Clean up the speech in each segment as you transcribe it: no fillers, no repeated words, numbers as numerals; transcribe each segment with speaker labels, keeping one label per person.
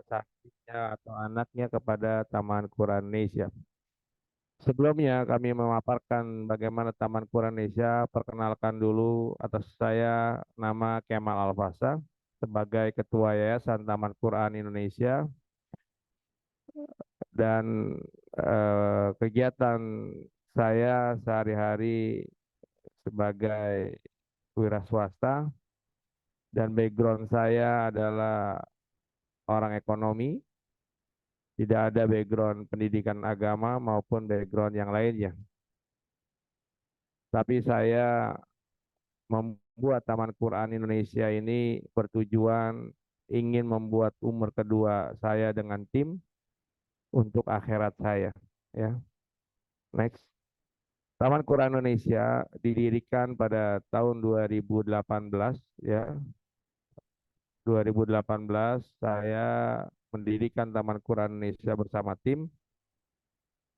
Speaker 1: santrinya atau anaknya kepada Taman Quran Indonesia. Sebelumnya kami memaparkan bagaimana Taman Quran Indonesia, perkenalkan dulu atas saya nama Kemal Alfasa sebagai Ketua Yayasan Taman Quran Indonesia dan kegiatan saya sehari-hari sebagai wira swasta dan background saya adalah orang ekonomi, tidak ada background pendidikan agama maupun background yang lainnya. Tapi saya membuat Taman Quran Indonesia ini bertujuan ingin membuat umur kedua saya dengan tim untuk akhirat saya. Ya, next. Taman Quran Indonesia didirikan pada tahun 2018 ya. 2018 saya mendirikan Taman Quran Indonesia bersama tim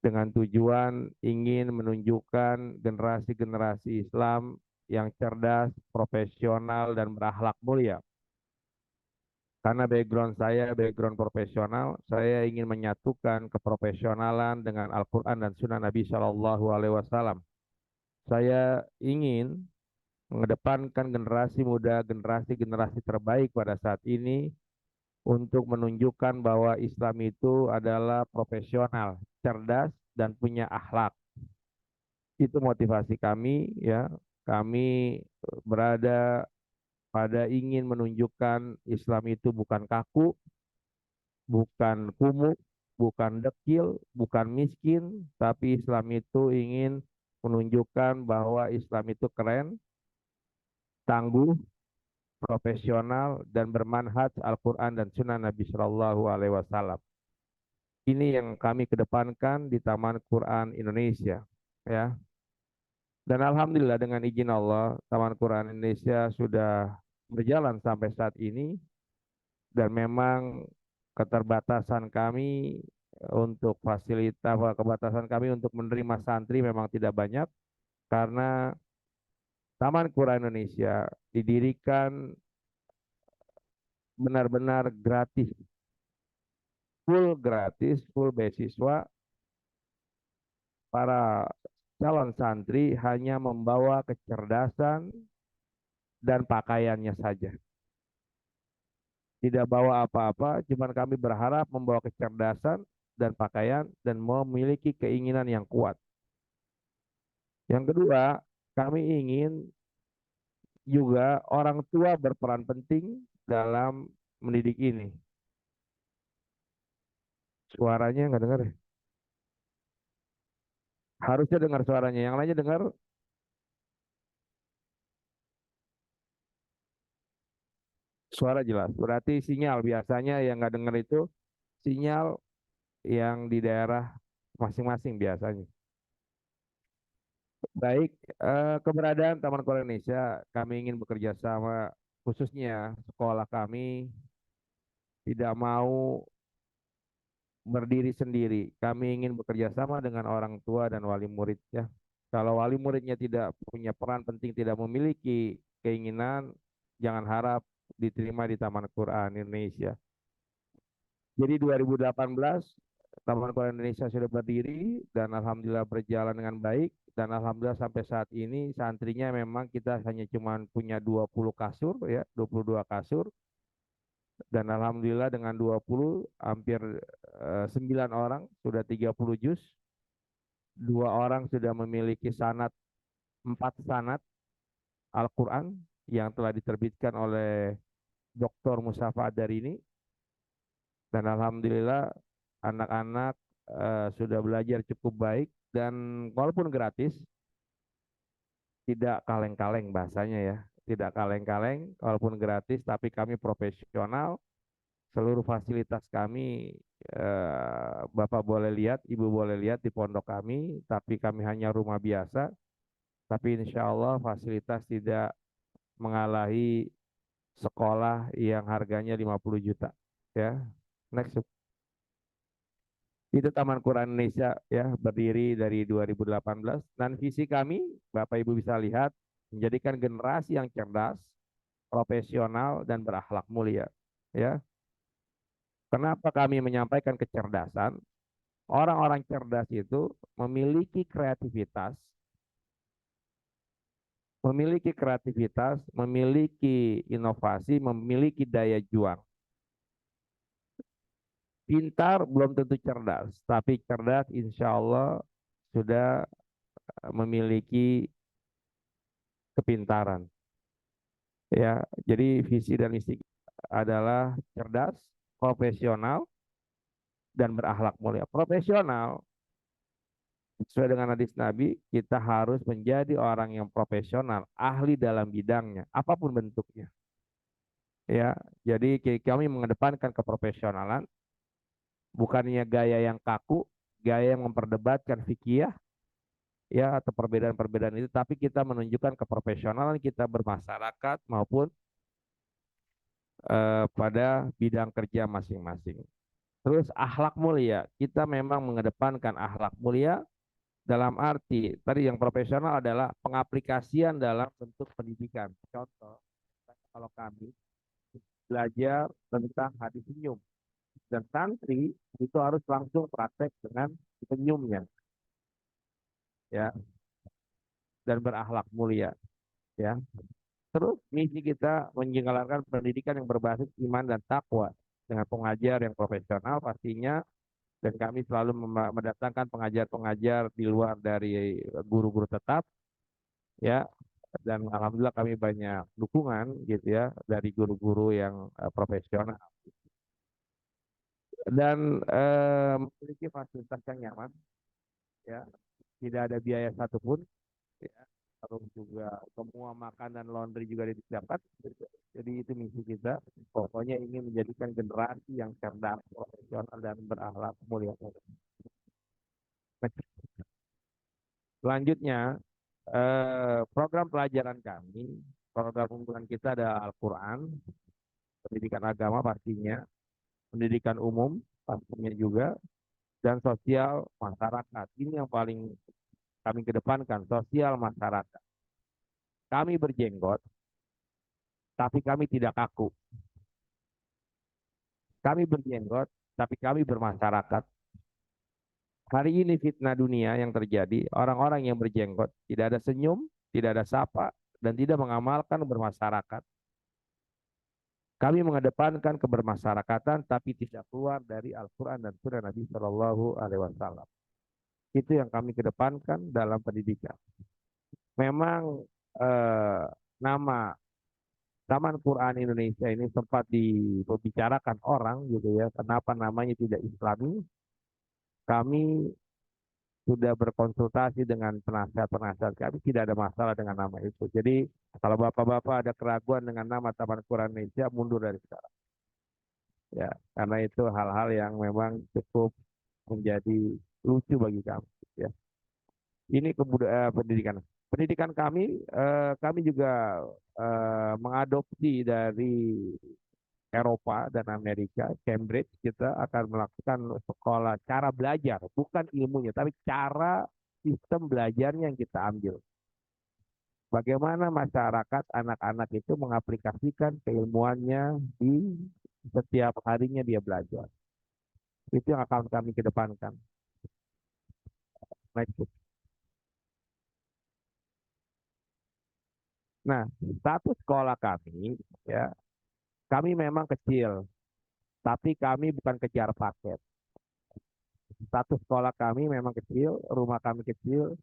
Speaker 1: dengan tujuan ingin menunjukkan generasi-generasi Islam yang cerdas, profesional, dan berakhlak mulia. Karena background saya, background profesional, saya ingin menyatukan keprofesionalan dengan Al-Quran dan Sunnah Nabi Shallallahu Alaihi Wasallam. Saya ingin mengedepankan generasi muda, generasi-generasi terbaik pada saat ini untuk menunjukkan bahwa Islam itu adalah profesional, cerdas, dan punya akhlak. Itu motivasi kami ya. Kami berada pada ingin menunjukkan Islam itu bukan kaku, bukan kumuh, bukan dekil, bukan miskin, tapi Islam itu ingin menunjukkan bahwa Islam itu keren, tangguh, profesional, dan bermanhaj Al-Quran dan Sunnah Nabi Shallallahu Alaihi Wasallam. Ini yang kami kedepankan di Taman Quran Indonesia, ya. Dan alhamdulillah dengan izin Allah, Taman Quran Indonesia sudah berjalan sampai saat ini dan memang keterbatasan kami untuk fasilitas, keterbatasan kami untuk menerima santri memang tidak banyak karena Taman Quran Indonesia didirikan benar-benar gratis, full gratis, full beasiswa. Para calon santri hanya membawa kecerdasan dan pakaiannya saja. Tidak bawa apa-apa, cuman kami berharap membawa kecerdasan dan pakaian dan memiliki keinginan yang kuat. Yang kedua, kami ingin juga orang tua berperan penting dalam mendidik ini. Suaranya nggak dengar ya? Harusnya dengar suaranya, yang lainnya dengar suara jelas. Berarti sinyal biasanya yang nggak dengar itu sinyal yang di daerah masing-masing biasanya. Baik, keberadaan Taman Korea Indonesia, kami ingin bekerja sama, khususnya sekolah kami tidak mau berdiri sendiri. Kami ingin bekerja sama dengan orang tua dan wali murid ya. Kalau wali muridnya tidak punya peran penting, tidak memiliki keinginan, jangan harap diterima di Taman Quran Indonesia. Jadi 2018 Taman Quran Indonesia sudah berdiri dan alhamdulillah berjalan dengan baik dan alhamdulillah sampai saat ini santrinya memang kita hanya cuma punya 20 kasur ya, 22 kasur dan alhamdulillah dengan 20 hampir 9 orang sudah 30 juz, dua orang sudah memiliki sanad, 4 sanad Al-Quran yang telah diterbitkan oleh Dr. Mustafa Adarini dan alhamdulillah anak-anak sudah belajar cukup baik dan walaupun gratis tidak kaleng-kaleng bahasanya ya, tidak kaleng-kaleng walaupun gratis tapi kami profesional, seluruh fasilitas kami Bapak boleh lihat, Ibu boleh lihat di pondok kami, tapi kami hanya rumah biasa, tapi insya Allah fasilitas tidak mengalahi sekolah yang harganya 50 juta ya. Next. Itu Taman Quran Indonesia ya, berdiri dari 2018 dan visi kami Bapak Ibu bisa lihat menjadikan generasi yang cerdas, profesional dan berakhlak mulia ya. Kenapa kami menyampaikan kecerdasan? Orang-orang cerdas itu memiliki inovasi, memiliki daya juang. Pintar belum tentu cerdas, tapi cerdas insya Allah sudah memiliki kepintaran. Ya, jadi visi dan misi adalah cerdas, profesional, dan berakhlak mulia. Profesional, sesuai dengan hadis Nabi, kita harus menjadi orang yang profesional, ahli dalam bidangnya, apapun bentuknya. Ya, jadi kami mengedepankan keprofesionalan, bukannya gaya yang kaku, gaya yang memperdebatkan fikih ya atau perbedaan-perbedaan itu, tapi kita menunjukkan keprofesionalan kita bermasyarakat maupun pada bidang kerja masing-masing. Terus akhlak mulia, kita memang mengedepankan akhlak mulia dalam arti tadi yang profesional adalah pengaplikasian dalam bentuk pendidikan. Contoh, kalau kami belajar tentang hadis senyum dan santri itu harus langsung praktek dengan senyumnya ya dan berakhlak mulia ya. Terus misi kita menjalankan pendidikan yang berbasis iman dan takwa dengan pengajar yang profesional pastinya, dan kami selalu mendatangkan pengajar-pengajar di luar dari guru-guru tetap ya, dan alhamdulillah kami banyak dukungan gitu ya dari guru-guru yang profesional dan memiliki fasilitas yang nyaman ya, tidak ada biaya satupun ya. Terus juga semua makan dan laundry juga disiapkan. Jadi itu misi kita. Pokoknya ingin menjadikan generasi yang cerdas, profesional dan berakhlak mulia. Selanjutnya, program pelajaran kami, program unggulan kita ada Al-Quran, pendidikan agama pastinya, pendidikan umum pastinya juga, dan sosial masyarakat. Ini yang paling kami kedepankan, sosial masyarakat. Kami berjenggot, tapi kami tidak kaku. Kami berjenggot, tapi kami bermasyarakat. Hari ini fitnah dunia yang terjadi, orang-orang yang berjenggot, tidak ada senyum, tidak ada sapa, dan tidak mengamalkan bermasyarakat. Kami mengedepankan kebermasyarakatan, tapi tidak keluar dari Al-Quran dan Sunnah Nabi Shallallahu Alaihi Wasallam. Itu yang kami kedepankan dalam pendidikan. Memang eh, nama Taman Quran Indonesia ini sempat dibicarakan orang gitu ya, kenapa namanya tidak Islami? Kami sudah berkonsultasi dengan penasihat-penasihat kami, tidak ada masalah dengan nama itu. Jadi kalau bapak-bapak ada keraguan dengan nama Taman Quran Indonesia, mundur dari sekarang. Ya, karena itu hal-hal yang memang cukup menjadi lucu bagi kami. Ya, ini kebudayaan pendidikan. Pendidikan kami juga mengadopsi dari Eropa dan Amerika, Cambridge, kita akan melakukan sekolah cara belajar, bukan ilmunya, tapi cara sistem belajarnya yang kita ambil. Bagaimana masyarakat, anak-anak itu mengaplikasikan keilmuannya di setiap harinya dia belajar. Itu yang akan kami kedepankan. Nah, status sekolah kami, ya, kami memang kecil, tapi kami bukan kejar paket. Status sekolah kami memang kecil, rumah kami kecil,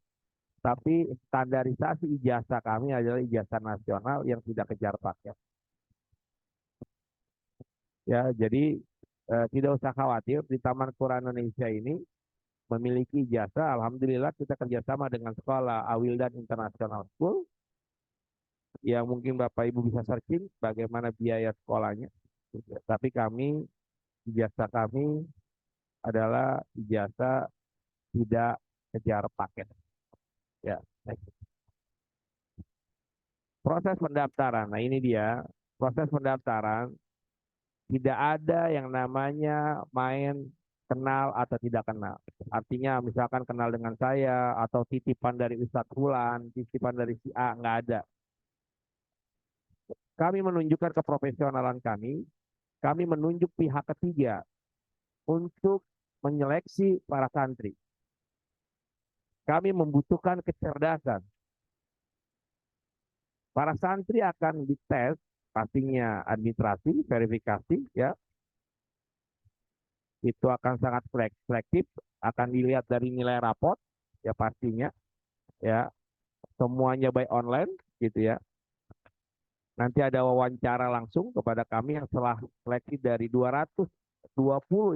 Speaker 1: tapi standarisasi ijazah kami adalah ijazah nasional yang tidak kejar paket. Ya, jadi tidak usah khawatir di Taman Quran Indonesia ini memiliki ijazah. Alhamdulillah kita kerjasama dengan sekolah Awildan International School yang mungkin Bapak Ibu bisa searching bagaimana biaya sekolahnya. Tapi ijazah kami adalah ijazah tidak kejar paket. Ya, proses pendaftaran. Nah ini dia proses pendaftaran. Tidak ada yang namanya main kenal atau tidak kenal. Artinya misalkan kenal dengan saya atau titipan dari Ustadz Fulan, titipan dari si A, nggak ada. Kami menunjukkan keprofesionalan kami, kami menunjuk pihak ketiga untuk menyeleksi para santri. Kami membutuhkan kecerdasan. Para santri akan dites, pastinya administrasi, verifikasi, ya, itu akan sangat selektif, akan dilihat dari nilai raport, ya pastinya, ya, semuanya by online, gitu ya. Nanti ada wawancara langsung kepada kami yang telah seleksi dari 220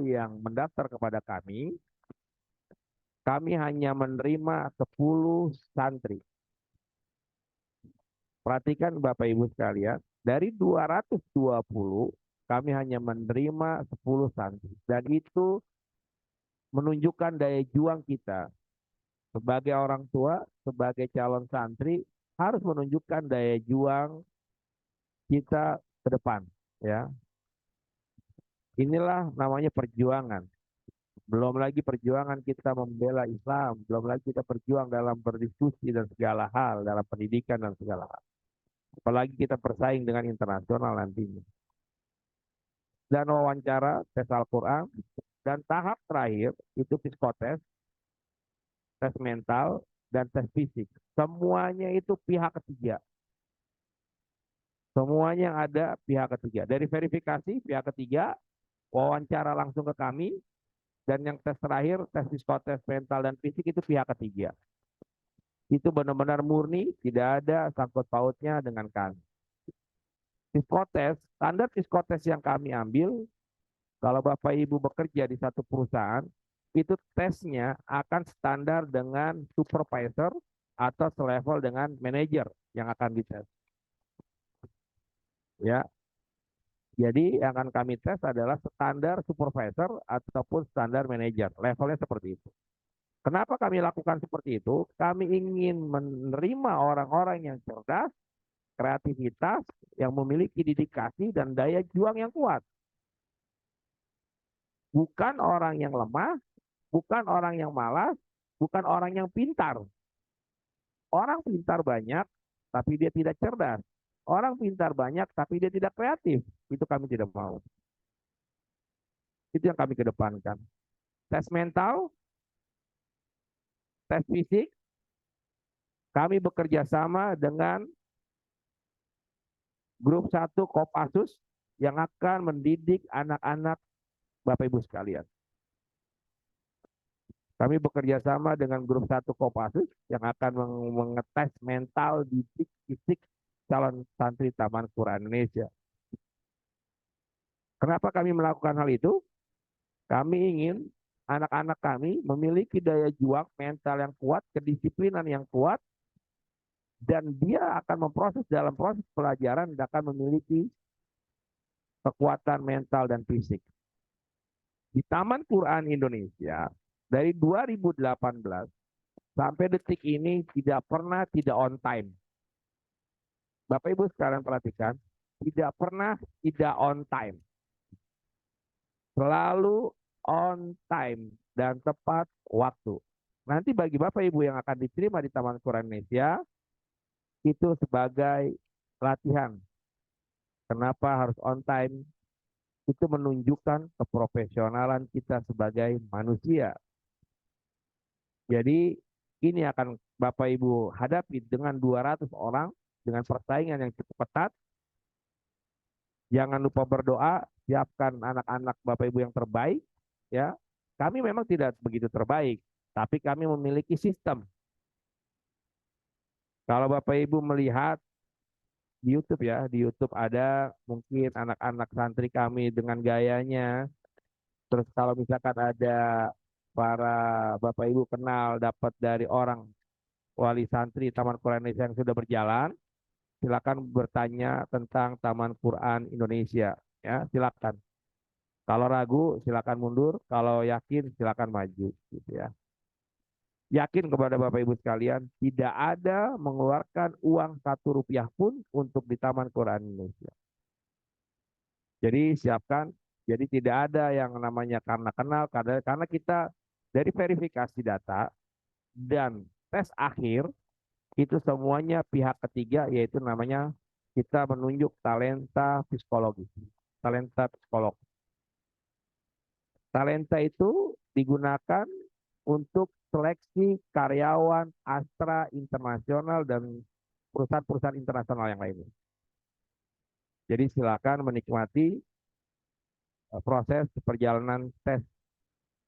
Speaker 1: yang mendaftar kepada kami. Kami hanya menerima 10 santri. Perhatikan Bapak Ibu sekalian, dari 220 kami hanya menerima 10 santri. Dan itu menunjukkan daya juang kita sebagai orang tua, sebagai calon santri harus menunjukkan daya juang kita ke depan, ya. Inilah namanya perjuangan. Belum lagi perjuangan kita membela Islam, belum lagi kita berjuang dalam berdiskusi dan segala hal, dalam pendidikan dan segala hal. Apalagi kita bersaing dengan internasional nantinya. Dan wawancara, tes Al-Quran, dan tahap terakhir itu psikotes, tes mental, dan tes fisik. Semuanya itu pihak ketiga. Semuanya yang ada pihak ketiga. Dari verifikasi pihak ketiga, wawancara langsung ke kami, dan yang tes terakhir, tes psikotes, mental, dan fisik itu pihak ketiga. Itu benar-benar murni, tidak ada sangkut pautnya dengan kami. Psikotes, standar psikotes yang kami ambil, kalau Bapak Ibu bekerja di satu perusahaan, itu tesnya akan standar dengan supervisor atau selevel dengan manajer yang akan dites. Ya, jadi yang akan kami tes adalah standar supervisor ataupun standar manajer. Levelnya seperti itu. Kenapa kami lakukan seperti itu? Kami ingin menerima orang-orang yang cerdas, kreativitas, yang memiliki dedikasi dan daya juang yang kuat. Bukan orang yang lemah, bukan orang yang malas, bukan orang yang pintar. Orang pintar banyak, tapi dia tidak cerdas. Orang pintar banyak, tapi dia tidak kreatif. Itu kami tidak mau. Itu yang kami kedepankan. Tes mental, tes fisik, kami bekerja sama dengan grup 1 Kopassus yang akan mendidik anak-anak Bapak Ibu sekalian. Kami bekerja sama dengan grup 1 Kopassus yang akan mengetes mental, didik, fisik calon santri Taman Quran Indonesia. Kenapa kami melakukan hal itu? Kami ingin anak-anak kami memiliki daya juang mental yang kuat, kedisiplinan yang kuat, dan dia akan memproses dalam proses pelajaran dan akan memiliki kekuatan mental dan fisik. Di Taman Quran Indonesia, dari 2018 sampai detik ini tidak pernah tidak on time. Bapak Ibu sekarang perhatikan, tidak pernah tidak on time. Selalu on time dan tepat waktu. Nanti bagi Bapak Ibu yang akan diterima di Taman Quran Indonesia, itu sebagai latihan. Kenapa harus on time? Itu menunjukkan keprofesionalan kita sebagai manusia. Jadi ini akan Bapak Ibu hadapi dengan 200 orang dengan persaingan yang cukup ketat. Jangan lupa berdoa, siapkan anak-anak Bapak Ibu yang terbaik, ya. Kami memang tidak begitu terbaik, tapi kami memiliki sistem. Kalau Bapak Ibu melihat di YouTube, ya, di YouTube ada mungkin anak-anak santri kami dengan gayanya. Terus kalau misalkan ada para Bapak Ibu kenal dapat dari orang wali santri Taman Quran Indonesia yang sudah berjalan, silakan bertanya tentang Taman Quran Indonesia, ya, silakan. Kalau ragu silakan mundur, kalau yakin silakan maju, gitu ya. Yakin kepada Bapak Ibu sekalian, tidak ada mengeluarkan uang 1 rupiah pun untuk di Taman Quran Indonesia. Jadi siapkan, jadi tidak ada yang namanya karena kenal, karena kita dari verifikasi data dan tes akhir itu semuanya pihak ketiga, yaitu namanya kita menunjuk talenta psikologis. talenta psikolog. Talenta itu digunakan untuk seleksi karyawan Astra Internasional dan perusahaan-perusahaan internasional yang lainnya. Jadi silakan menikmati proses perjalanan tes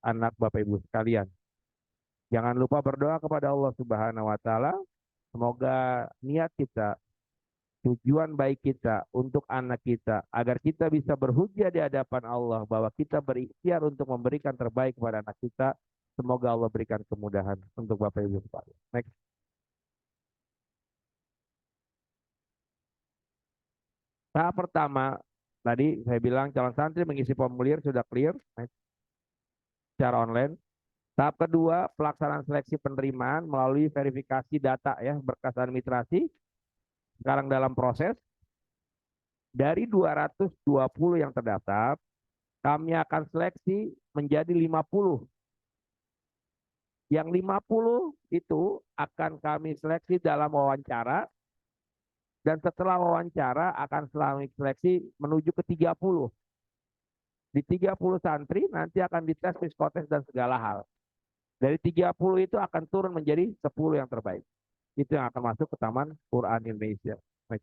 Speaker 1: anak Bapak Ibu sekalian. Jangan lupa berdoa kepada Allah Subhanahu wa taala, semoga niat kita, tujuan baik kita untuk anak kita agar kita bisa berhujjah di hadapan Allah bahwa kita berikhtiar untuk memberikan terbaik kepada anak kita. Semoga Allah berikan kemudahan untuk Bapak Ibu sekalian. Next. Tahap pertama, tadi saya bilang calon santri mengisi formulir sudah clear secara online. Tahap kedua, pelaksanaan seleksi penerimaan melalui verifikasi data ya, berkas administrasi. Sekarang dalam proses. Dari 220 yang terdaftar, kami akan seleksi menjadi 50. Yang 50 itu akan kami seleksi dalam wawancara, dan setelah wawancara akan seleksi menuju ke 30. Di 30 santri nanti akan dites psikotes dan segala hal. Dari 30 itu akan turun menjadi 10 yang terbaik. Itu yang akan masuk ke Taman Quran Indonesia. Baik.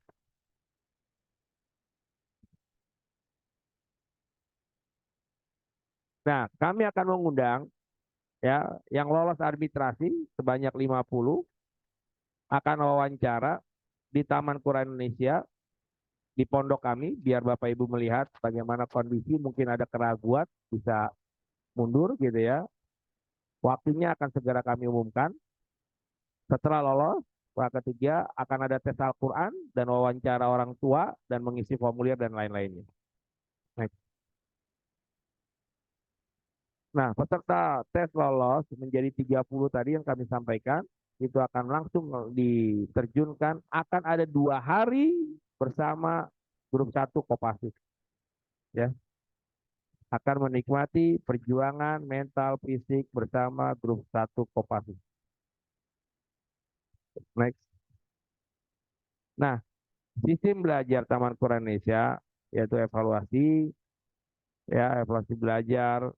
Speaker 1: Nah, kami akan mengundang ya yang lolos arbitrasi sebanyak 50 akan wawancara di Taman Quran Indonesia di pondok kami biar Bapak Ibu melihat bagaimana kondisi, mungkin ada keraguan bisa mundur gitu ya. Waktunya akan segera kami umumkan. Setelah lolos, tahap ketiga akan ada tes Al-Quran dan wawancara orang tua dan mengisi formulir dan lain-lainnya. Nah, peserta tes lolos menjadi 30 tadi yang kami sampaikan, itu akan langsung diterjunkan, akan ada 2 hari bersama grup 1 Kopassus. Ya, akan menikmati perjuangan mental fisik bersama grup 1 Kopassus. Next. Nah, sistem belajar Taman Quran Indonesia yaitu evaluasi, ya evaluasi belajar,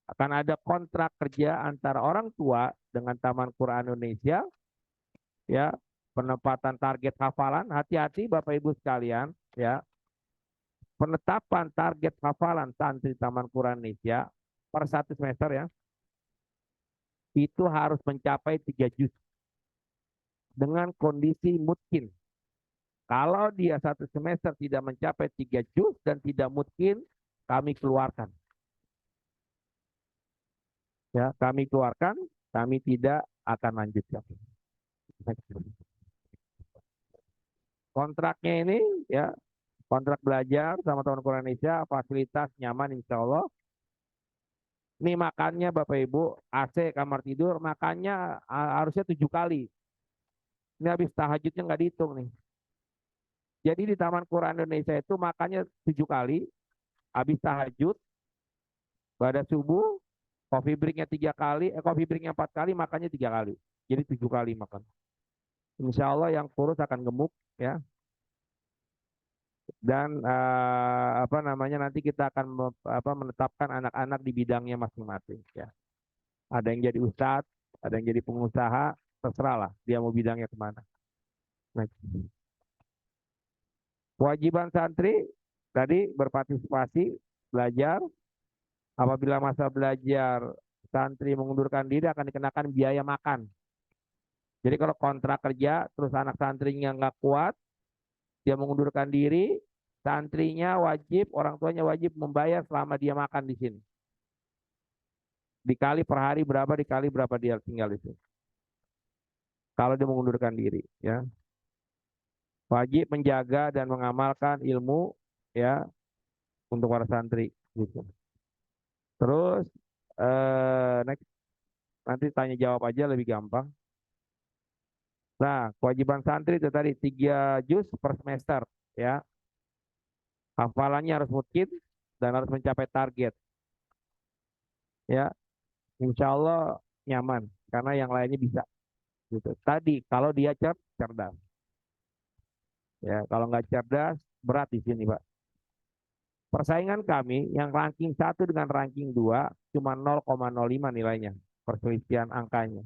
Speaker 1: akan ada kontrak kerja antara orang tua dengan Taman Quran Indonesia, ya penempatan target hafalan. Hati-hati Bapak Ibu sekalian, ya penetapan target hafalan santri Taman Quran Indonesia per 1 semester ya itu harus mencapai 3 juz dengan kondisi mungkin. Kalau dia 1 semester tidak mencapai 3 juz dan tidak mungkin, kami keluarkan. Ya, kami keluarkan, kami tidak akan lanjutkan. Kontraknya ini ya kontrak belajar sama Taman Quran Indonesia, fasilitas nyaman insya Allah. Ini makannya Bapak Ibu, AC kamar tidur, makannya harusnya 7 kali. Ini habis tahajudnya nggak dihitung nih. Jadi di Taman Quran Indonesia itu makannya 7 kali, habis tahajud, pada subuh, coffee breaknya 3 kali, coffee breaknya 4 kali, makannya 3 kali. Jadi 7 kali makan. Insya Allah yang kurus akan gemuk ya. Dan apa namanya nanti kita akan menetapkan anak-anak di bidangnya masing-masing ya. Ada yang jadi ustadz, ada yang jadi pengusaha, terserah lah dia mau bidangnya kemana. Nah, kewajiban santri tadi berpartisipasi belajar. Apabila masa belajar santri mengundurkan diri akan dikenakan biaya makan. Jadi kalau kontrak kerja terus anak santrinya nggak kuat, dia mengundurkan diri, santrinya wajib, orang tuanya wajib membayar selama dia makan di sini. Dikali per hari berapa, dikali berapa dia tinggal di sini. Kalau dia mengundurkan diri, ya. Wajib menjaga dan mengamalkan ilmu, ya, untuk para santri. Gitu. Terus, next, nanti tanya jawab aja lebih gampang. Nah, kewajiban santri itu tadi 3 juz per semester, ya. Hafalannya harus mungkin dan harus mencapai target. Ya, insya Allah nyaman karena yang lainnya bisa. Gitu. Tadi kalau dia cerdas, ya kalau nggak cerdas berat di sini Pak. Persaingan kami yang ranking 1 dengan ranking 2 cuma 0,05 nilainya, perselisihan angkanya.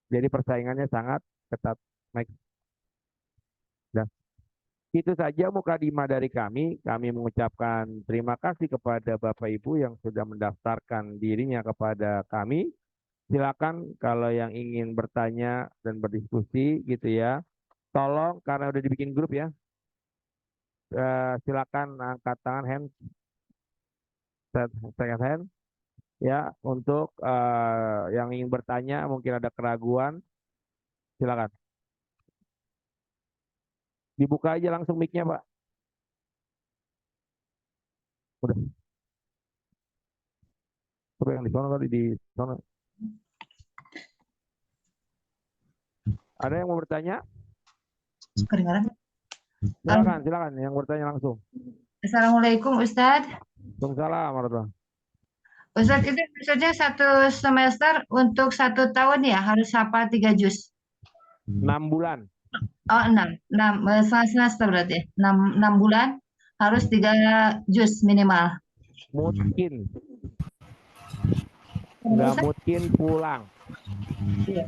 Speaker 1: Jadi persaingannya sangat ketat. Dan itu saja mukadimah dari kami. Kami mengucapkan terima kasih kepada Bapak Ibu yang sudah mendaftarkan dirinya kepada kami. Silakan kalau yang ingin bertanya dan berdiskusi gitu ya. Tolong karena udah dibikin grup ya. Silakan angkat tangan hand ya untuk yang ingin bertanya mungkin ada keraguan silakan. Dibuka aja langsung mic-nya, Pak. Udah. Coba yang di sana tadi di sana. Ada yang mau bertanya?
Speaker 2: Kedengaran?
Speaker 1: Silakan yang bertanya langsung.
Speaker 2: Assalamualaikum Ustadz.
Speaker 1: Waalaikumsalam warahmatullahi.
Speaker 2: Ustadz itu maksudnya 1 semester untuk 1 tahun ya harus hafal 3 juz.
Speaker 1: 6 bulan.
Speaker 2: Oh 6 semester berarti 6 bulan harus 3 juz minimal.
Speaker 1: Mungkin.
Speaker 2: Kenapa,
Speaker 1: Nggak
Speaker 2: Ustadz?
Speaker 1: mungkin pulang.
Speaker 2: Iya.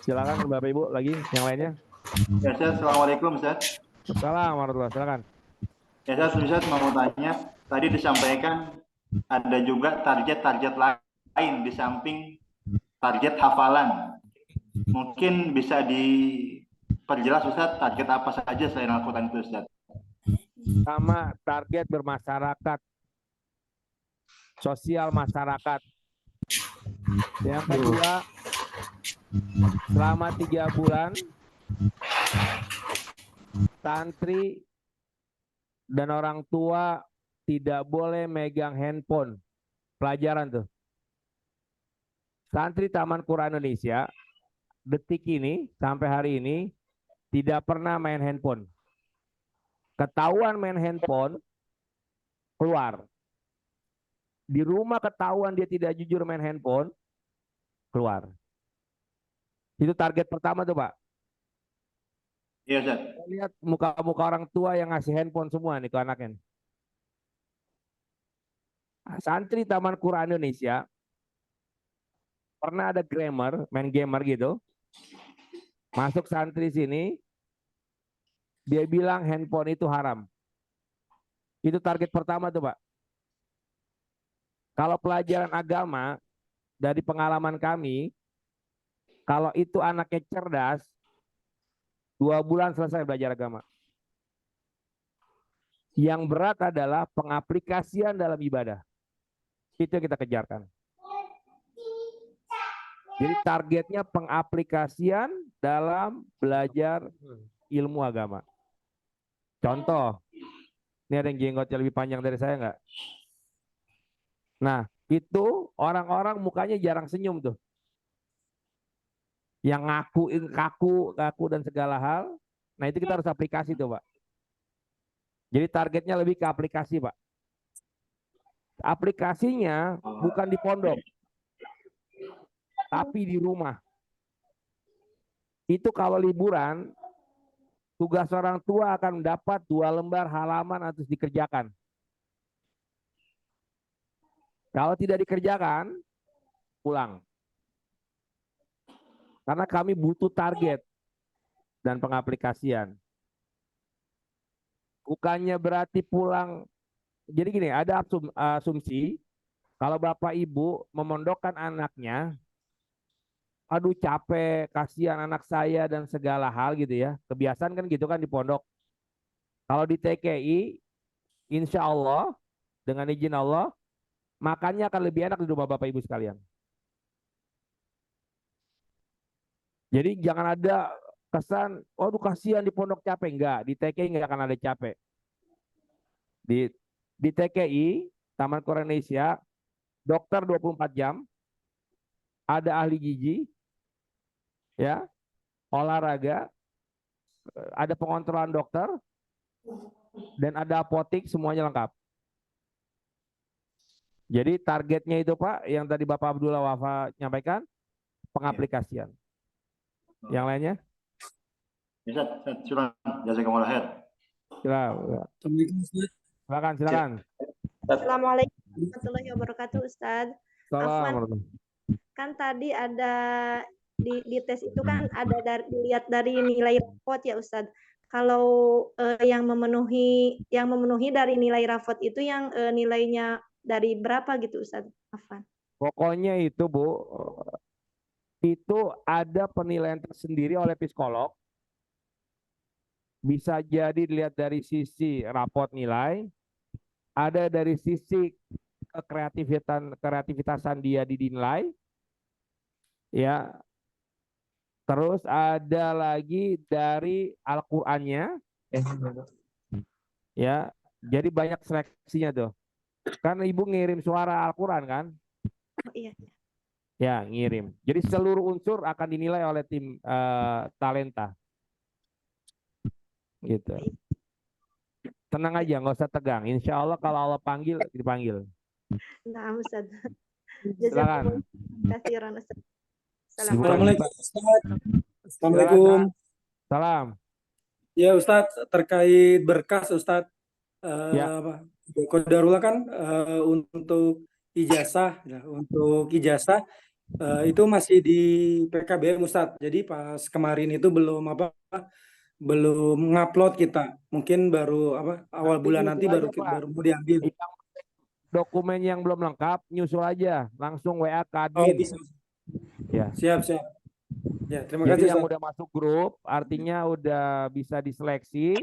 Speaker 1: Silakan Bapak Ibu lagi yang lainnya.
Speaker 3: Ya, Ustaz, Assalamualaikum, Ustaz.
Speaker 1: Assalamualaikum warahmatullahi. Silakan.
Speaker 3: Ya, Ustaz mau tanya, tadi disampaikan ada juga target-target lain di samping target hafalan. Mungkin bisa diperjelas, Ustaz, target apa saja selain Al-Quran itu, Ustaz?
Speaker 1: Sama target bermasyarakat, sosial masyarakat. Yang kedua, selama 3 bulan, santri dan orang tua tidak boleh megang handphone. Pelajaran tuh. Santri Taman Quran Indonesia, detik ini, sampai hari ini, tidak pernah main handphone. Ketahuan main handphone, keluar. Di rumah ketahuan dia tidak jujur main handphone, keluar. Itu target pertama tuh Pak.
Speaker 3: Iya, Ustaz.
Speaker 1: Lihat muka-muka orang tua yang ngasih handphone semua nih ke anaknya. Santri Taman Quran Indonesia pernah ada main gamer gitu. Masuk santri sini, dia bilang handphone itu haram. Itu target pertama tuh Pak. Kalau pelajaran agama, dari pengalaman kami, kalau itu anaknya cerdas, 2 bulan selesai belajar agama. Yang berat adalah pengaplikasian dalam ibadah. Itu yang kita kejarkan. Jadi targetnya pengaplikasian dalam belajar ilmu agama. Contoh, ini ada yang jenggotnya lebih panjang dari saya nggak? Nah, itu orang-orang mukanya jarang senyum tuh. Yang kaku dan segala hal. Nah, itu kita harus aplikasi tuh, Pak. Jadi targetnya lebih ke aplikasi, Pak. Aplikasinya bukan di pondok, tapi di rumah. Itu kalau liburan, tugas orang tua akan mendapat 2 lembar halaman harus dikerjakan. Kalau tidak dikerjakan, pulang. Karena kami butuh target dan pengaplikasian. Bukannya berarti pulang. Jadi gini, ada asumsi kalau Bapak Ibu memondokkan anaknya, aduh capek, kasihan anak saya dan segala hal gitu ya. Kebiasaan kan gitu kan di pondok. Kalau di TKI, insya Allah dengan izin Allah, makannya akan lebih enak di rumah Bapak Ibu sekalian. Jadi jangan ada kesan, waduh kasihan di pondok capek. Enggak, di TKI enggak akan ada capek. Di TKI, Taman Quran Indonesia, dokter 24 jam, ada ahli gizi, ya, olahraga, ada pengontrolan dokter, dan ada apotik, semuanya lengkap. Jadi targetnya itu Pak, yang tadi Bapak Abdullah Wafa nyampaikan, pengaplikasian. Yang lainnya?
Speaker 3: Ustaz, silakan. Jazakumullah khair.
Speaker 4: Assalamualaikum Ustaz.
Speaker 1: Silakan.
Speaker 5: Assalamualaikum warahmatullahi wabarakatuh, Ustadz. Afwan,
Speaker 1: Salam.
Speaker 5: kan tadi ada di tes itu kan ada dilihat dari nilai rapot ya, Ustadz. Kalau yang memenuhi dari nilai rapot itu yang nilainya dari berapa gitu, Ustadz? Afwan.
Speaker 1: Pokoknya itu Bu, itu ada penilaian tersendiri oleh psikolog. Bisa jadi dilihat dari sisi rapot nilai, ada dari sisi kreativitasan dia dinilai, ya. Terus ada lagi dari Al-Qur'annya, ya. Jadi banyak seleksinya tuh. Kan Ibu ngirim suara Al-Qur'an kan?
Speaker 5: Oh, iya.
Speaker 1: Ya, ngirim. Jadi seluruh unsur akan dinilai oleh tim talenta. Gitu. Tenang aja, nggak usah tegang. Insya Allah kalau Allah panggil, dipanggil.
Speaker 5: Nah, Ustadz.
Speaker 1: Silakan.
Speaker 5: Kasiran, Ustadz.
Speaker 4: Assalamualaikum Ustaz. Assalamualaikum.
Speaker 1: Salam.
Speaker 4: Ya Ustadz, terkait berkas Ustadz,
Speaker 1: Ya.
Speaker 4: Qadarullah kan untuk ijazah, itu masih di PKBM Ustadz. Jadi pas kemarin itu belum ngupload kita. Mungkin baru awal bulan nanti baru mau diambil.
Speaker 1: Dokumen yang belum lengkap nyusul aja, langsung WA ke
Speaker 4: Oh
Speaker 1: admin.
Speaker 4: bisa.
Speaker 1: Ya.
Speaker 4: Siap. Ya, terima
Speaker 1: Jadi
Speaker 4: kasih
Speaker 1: yang
Speaker 4: Ustadz.
Speaker 1: udah masuk grup artinya udah bisa diseleksi.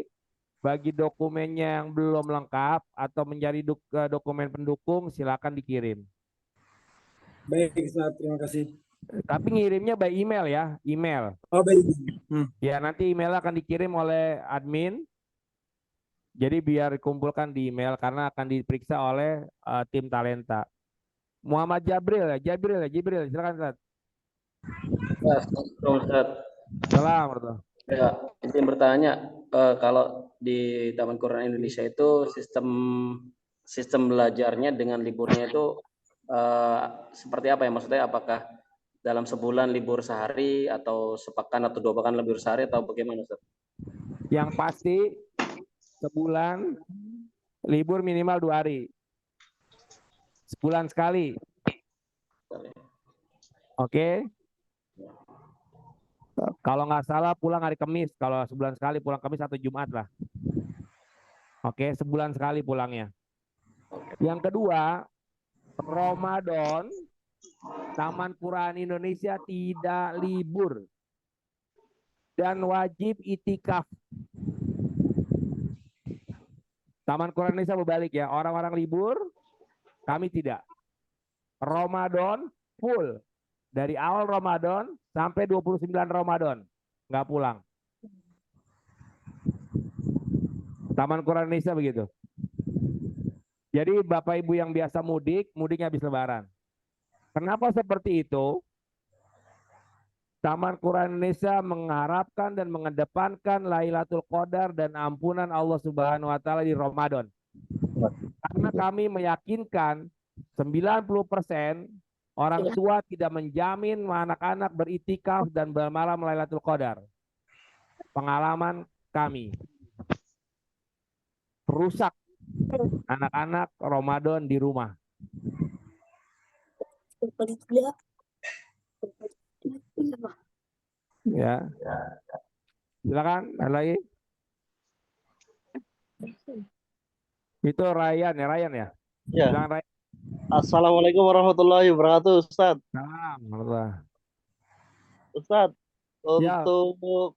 Speaker 1: Bagi dokumennya yang belum lengkap atau menjadi dokumen pendukung silakan dikirim.
Speaker 4: Baik Ustadz, terima kasih.
Speaker 1: Tapi ngirimnya by email ya, email.
Speaker 4: Oh baik.
Speaker 1: Ya nanti email akan dikirim oleh admin. Jadi biar dikumpulkan di email karena akan diperiksa oleh tim talenta. Muhammad Jibril, silakan Ustaz.
Speaker 6: Ustaz.
Speaker 1: Salam.
Speaker 6: Ya, izin bertanya, kalau di Taman Quran Indonesia itu sistem belajarnya dengan liburnya itu seperti apa ya? Maksudnya apakah dalam sebulan libur sehari atau sepekan atau 2 pekan libur sehari atau bagaimana Ustaz?
Speaker 1: Yang pasti sebulan libur minimal 2 hari. Sebulan sekali. Oke. Kalau nggak salah pulang hari Kamis. Kalau sebulan sekali pulang Kamis atau Jumat lah. Oke, sebulan sekali pulangnya. Yang kedua, Ramadan Taman Quran Indonesia tidak libur dan wajib itikaf. Taman Quran Indonesia berbalik ya, orang-orang libur, kami tidak. Ramadan full. Dari awal Ramadan sampai 29 Ramadan. Nggak pulang. Taman Quran Indonesia begitu. Jadi Bapak Ibu yang biasa mudik, mudiknya habis Lebaran. Kenapa seperti itu? Taman Quran Indonesia mengharapkan dan mengedepankan Lailatul Qadar dan ampunan Allah Subhanahu wa taala di Ramadan. Karena kami meyakinkan 90% orang tua tidak menjamin anak-anak beritikaf dan bermalam Lailatul Qadar. Pengalaman kami. Rusak anak-anak Ramadan di rumah. Ya. Silakan, ada lagi. Itu Ryan ya?
Speaker 7: Ya.
Speaker 1: Silakan, Ryan.
Speaker 7: Assalamualaikum warahmatullahi wabarakatuh, Ustaz.
Speaker 1: Salam.
Speaker 7: Ustaz,
Speaker 1: Ya.
Speaker 7: untuk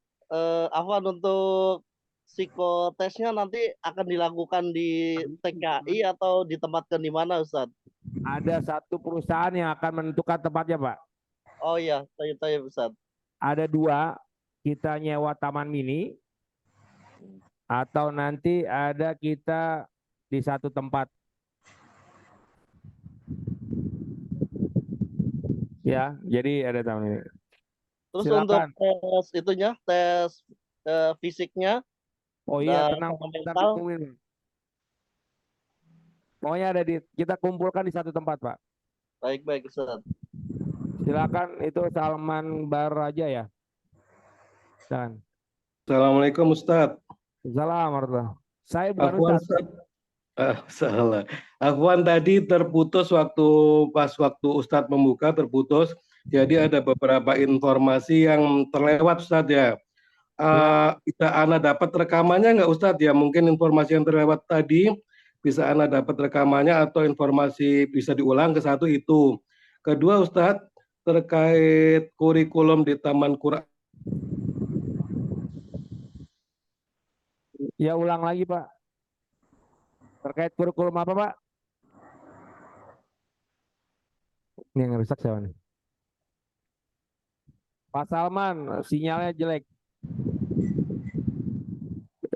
Speaker 7: untuk psikotesnya nanti akan dilakukan di TKI atau ditempatkan di mana, Ustaz?
Speaker 1: Ada satu perusahaan yang akan menentukan tempatnya, Pak.
Speaker 7: Oh iya, tanya Ustaz.
Speaker 1: Ada 2, kita nyewa taman mini, atau nanti ada kita di satu tempat. Ya, jadi ada taman mini.
Speaker 7: Terus
Speaker 1: Silakan.
Speaker 7: untuk tes fisiknya.
Speaker 1: Oh iya,
Speaker 7: dan
Speaker 1: tenang.
Speaker 7: mental.
Speaker 1: Pokoknya ada kita kumpulkan di satu tempat, Pak.
Speaker 7: Baik, Ustaz.
Speaker 1: Silakan, itu Salman Bar aja ya. Dan
Speaker 8: Assalamualaikum Ustadz.
Speaker 1: Salam warahmatullahi. Saya bukan
Speaker 8: Afwan
Speaker 1: Ustadz.
Speaker 8: Ustadz. Salah. Afwan tadi terputus pas waktu Ustadz membuka terputus. Jadi ada beberapa informasi yang terlewat Ustadz ya. Bisa Ana dapat rekamannya nggak Ustadz ya? Mungkin informasi yang terlewat tadi bisa Ana dapat rekamannya atau informasi bisa diulang ke satu itu. Kedua Ustadz, terkait kurikulum di Taman Quran.
Speaker 1: Ya ulang lagi Pak. Terkait kurikulum apa Pak? Ini yang rusak siapa nih? Pak Salman, sinyalnya jelek.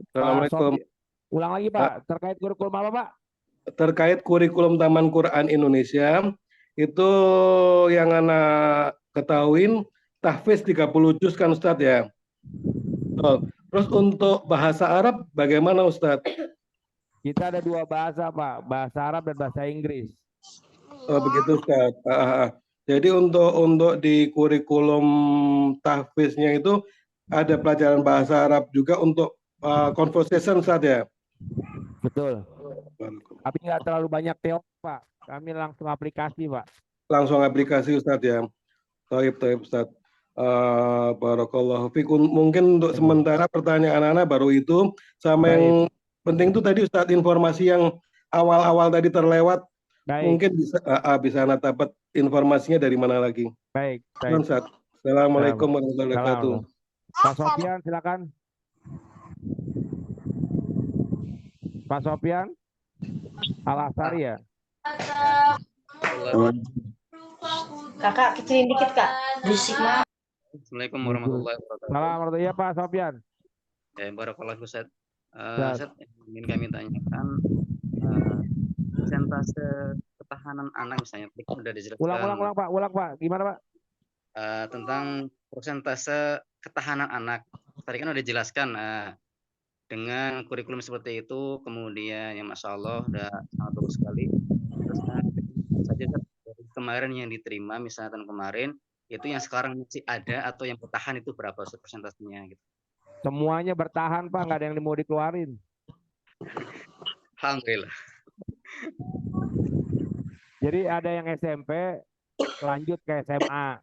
Speaker 8: Assalamualaikum.
Speaker 1: Ulang lagi Pak, terkait kurikulum apa Pak?
Speaker 8: Terkait kurikulum Taman Quran Indonesia, itu yang anak ketahuin tahfiz 30 juz kan Ustadz ya? Terus untuk bahasa Arab bagaimana Ustadz?
Speaker 1: Kita ada 2 bahasa Pak, bahasa Arab dan bahasa Inggris.
Speaker 8: Oh begitu Ustadz. Jadi untuk di kurikulum tahfiznya itu ada pelajaran bahasa Arab juga untuk conversation Ustadz ya?
Speaker 1: Betul. Tapi nggak terlalu banyak teori Pak. Kami langsung aplikasi Pak.
Speaker 8: Langsung aplikasi Ustadz ya. Taib Ustadz. Barakallahu fikum. Mungkin untuk sementara pertanyaan anak baru itu, sama yang penting itu tadi Ustadz informasi yang awal-awal tadi terlewat. Mungkin bisa anak dapat informasinya dari mana lagi.
Speaker 1: Baik.
Speaker 8: Ustadz. Assalamualaikum warahmatullahi wabarakatuh.
Speaker 1: Pak Sofyan silakan. Pak Sofyan Al-Asari ya.
Speaker 9: Kakak kecilin dikit Kak. Berisik banget.
Speaker 6: Assalamualaikum warahmatullahi wabarakatuh.
Speaker 1: Assalamualaikum ya Pak Sofyan.
Speaker 6: Ya, barakallahu Ustaz. Ustaz, ingin kami tanyakan persentase ketahanan anak misalnya. Sudah dijelaskan.
Speaker 1: Ulang Pak. Gimana Pak?
Speaker 6: Tentang persentase ketahanan anak. Tadi kan sudah dijelaskan dengan kurikulum seperti itu, kemudian ya Masya Allah udah sangat bagus sekali. Terus saja dari kemarin yang diterima, misalnya tahun kemarin, itu yang sekarang masih ada atau yang bertahan itu berapa persentasenya gitu?
Speaker 1: Semuanya bertahan Pak, nggak ada yang mau dikeluarin.
Speaker 6: Alhamdulillah.
Speaker 1: Jadi ada yang SMP lanjut ke SMA.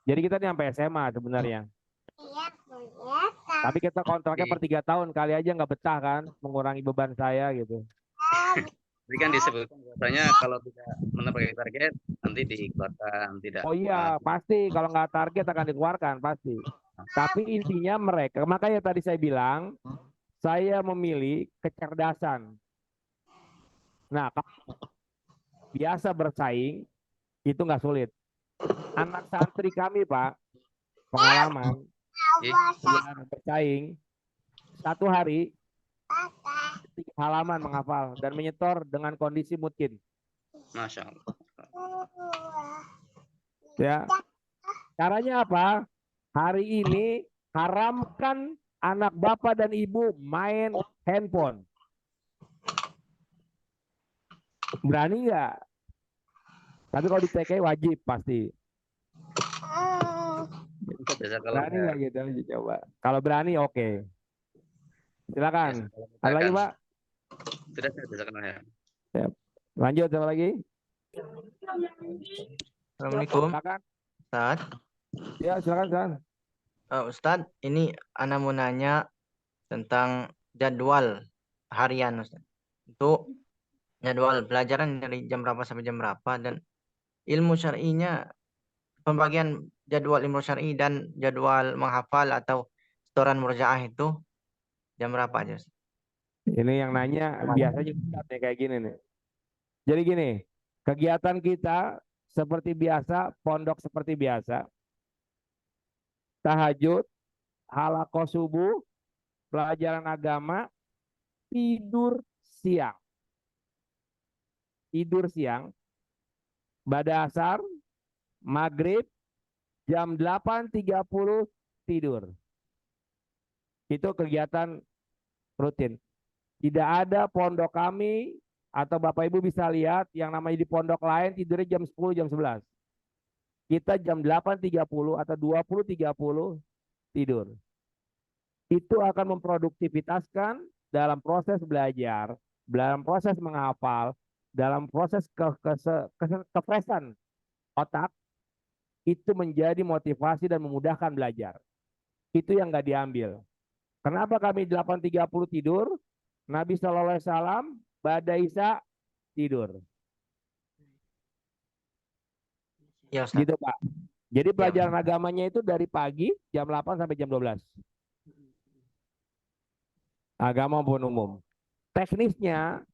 Speaker 1: Jadi kita nih sampai SMA sebenarnya. Tapi kita kontraknya per 3 tahun, kali aja nggak betah kan, mengurangi beban saya gitu.
Speaker 6: Tadi kan disebutkan katanya kalau tidak mencapai target nanti dikeluarkan, tidak.
Speaker 1: Oh iya, pasti kalau nggak target akan dikeluarkan pasti. Tapi intinya mereka, makanya tadi saya bilang saya memilih kecerdasan. Nah, biasa bersaing itu nggak sulit. Anak santri kami Pak, pengalaman bersaing 1 hari 3 halaman menghafal dan menyetor dengan kondisi mungkin.
Speaker 6: Masya Allah.
Speaker 1: Ya, caranya apa? Hari ini haramkan anak bapak dan ibu main handphone. Berani nggak? Tapi kalau di TK wajib pasti. Berani nggak gitu? Coba. Kalau berani oke. Silakan. Ada lagi Pak?
Speaker 6: Sudah saya biasakan ya.
Speaker 1: Lanjut apa lagi?
Speaker 10: Assalamualaikum.
Speaker 1: Silakan.
Speaker 10: Ustaz.
Speaker 1: Ya silakan.
Speaker 10: Ustaz, ini Ana mau nanya tentang jadwal harian Ustaz. Untuk jadwal pelajaran dari jam berapa sampai jam berapa dan ilmu syar'inya, pembagian jadwal ilmu syar'i dan jadwal menghafal atau setoran murajaah itu jam berapa aja Ustaz?
Speaker 1: Ini yang nanya biasanya nih kayak gini nih. Jadi gini, kegiatan kita seperti biasa, pondok seperti biasa. Tahajud, halaqah subuh, pelajaran agama, tidur siang. Ba'da asar, maghrib, jam 8.30 tidur. Itu kegiatan rutin. Tidak ada pondok kami atau Bapak Ibu bisa lihat yang namanya di pondok lain tidurnya jam 10, jam 11. Kita jam 8.30 atau 20.30 tidur. itu akan memproduktivitaskan dalam proses belajar, dalam proses menghafal, dalam proses kefreshan otak, itu menjadi motivasi dan memudahkan belajar. Itu yang nggak diambil. Kenapa kami 8.30 tidur? Nabi SAW pada Isya tidur.
Speaker 10: Ya, Ustaz.
Speaker 1: Gitu Pak. Jadi pelajaran agamanya itu dari pagi jam 8 sampai jam 12. Agama maupun umum. Teknisnya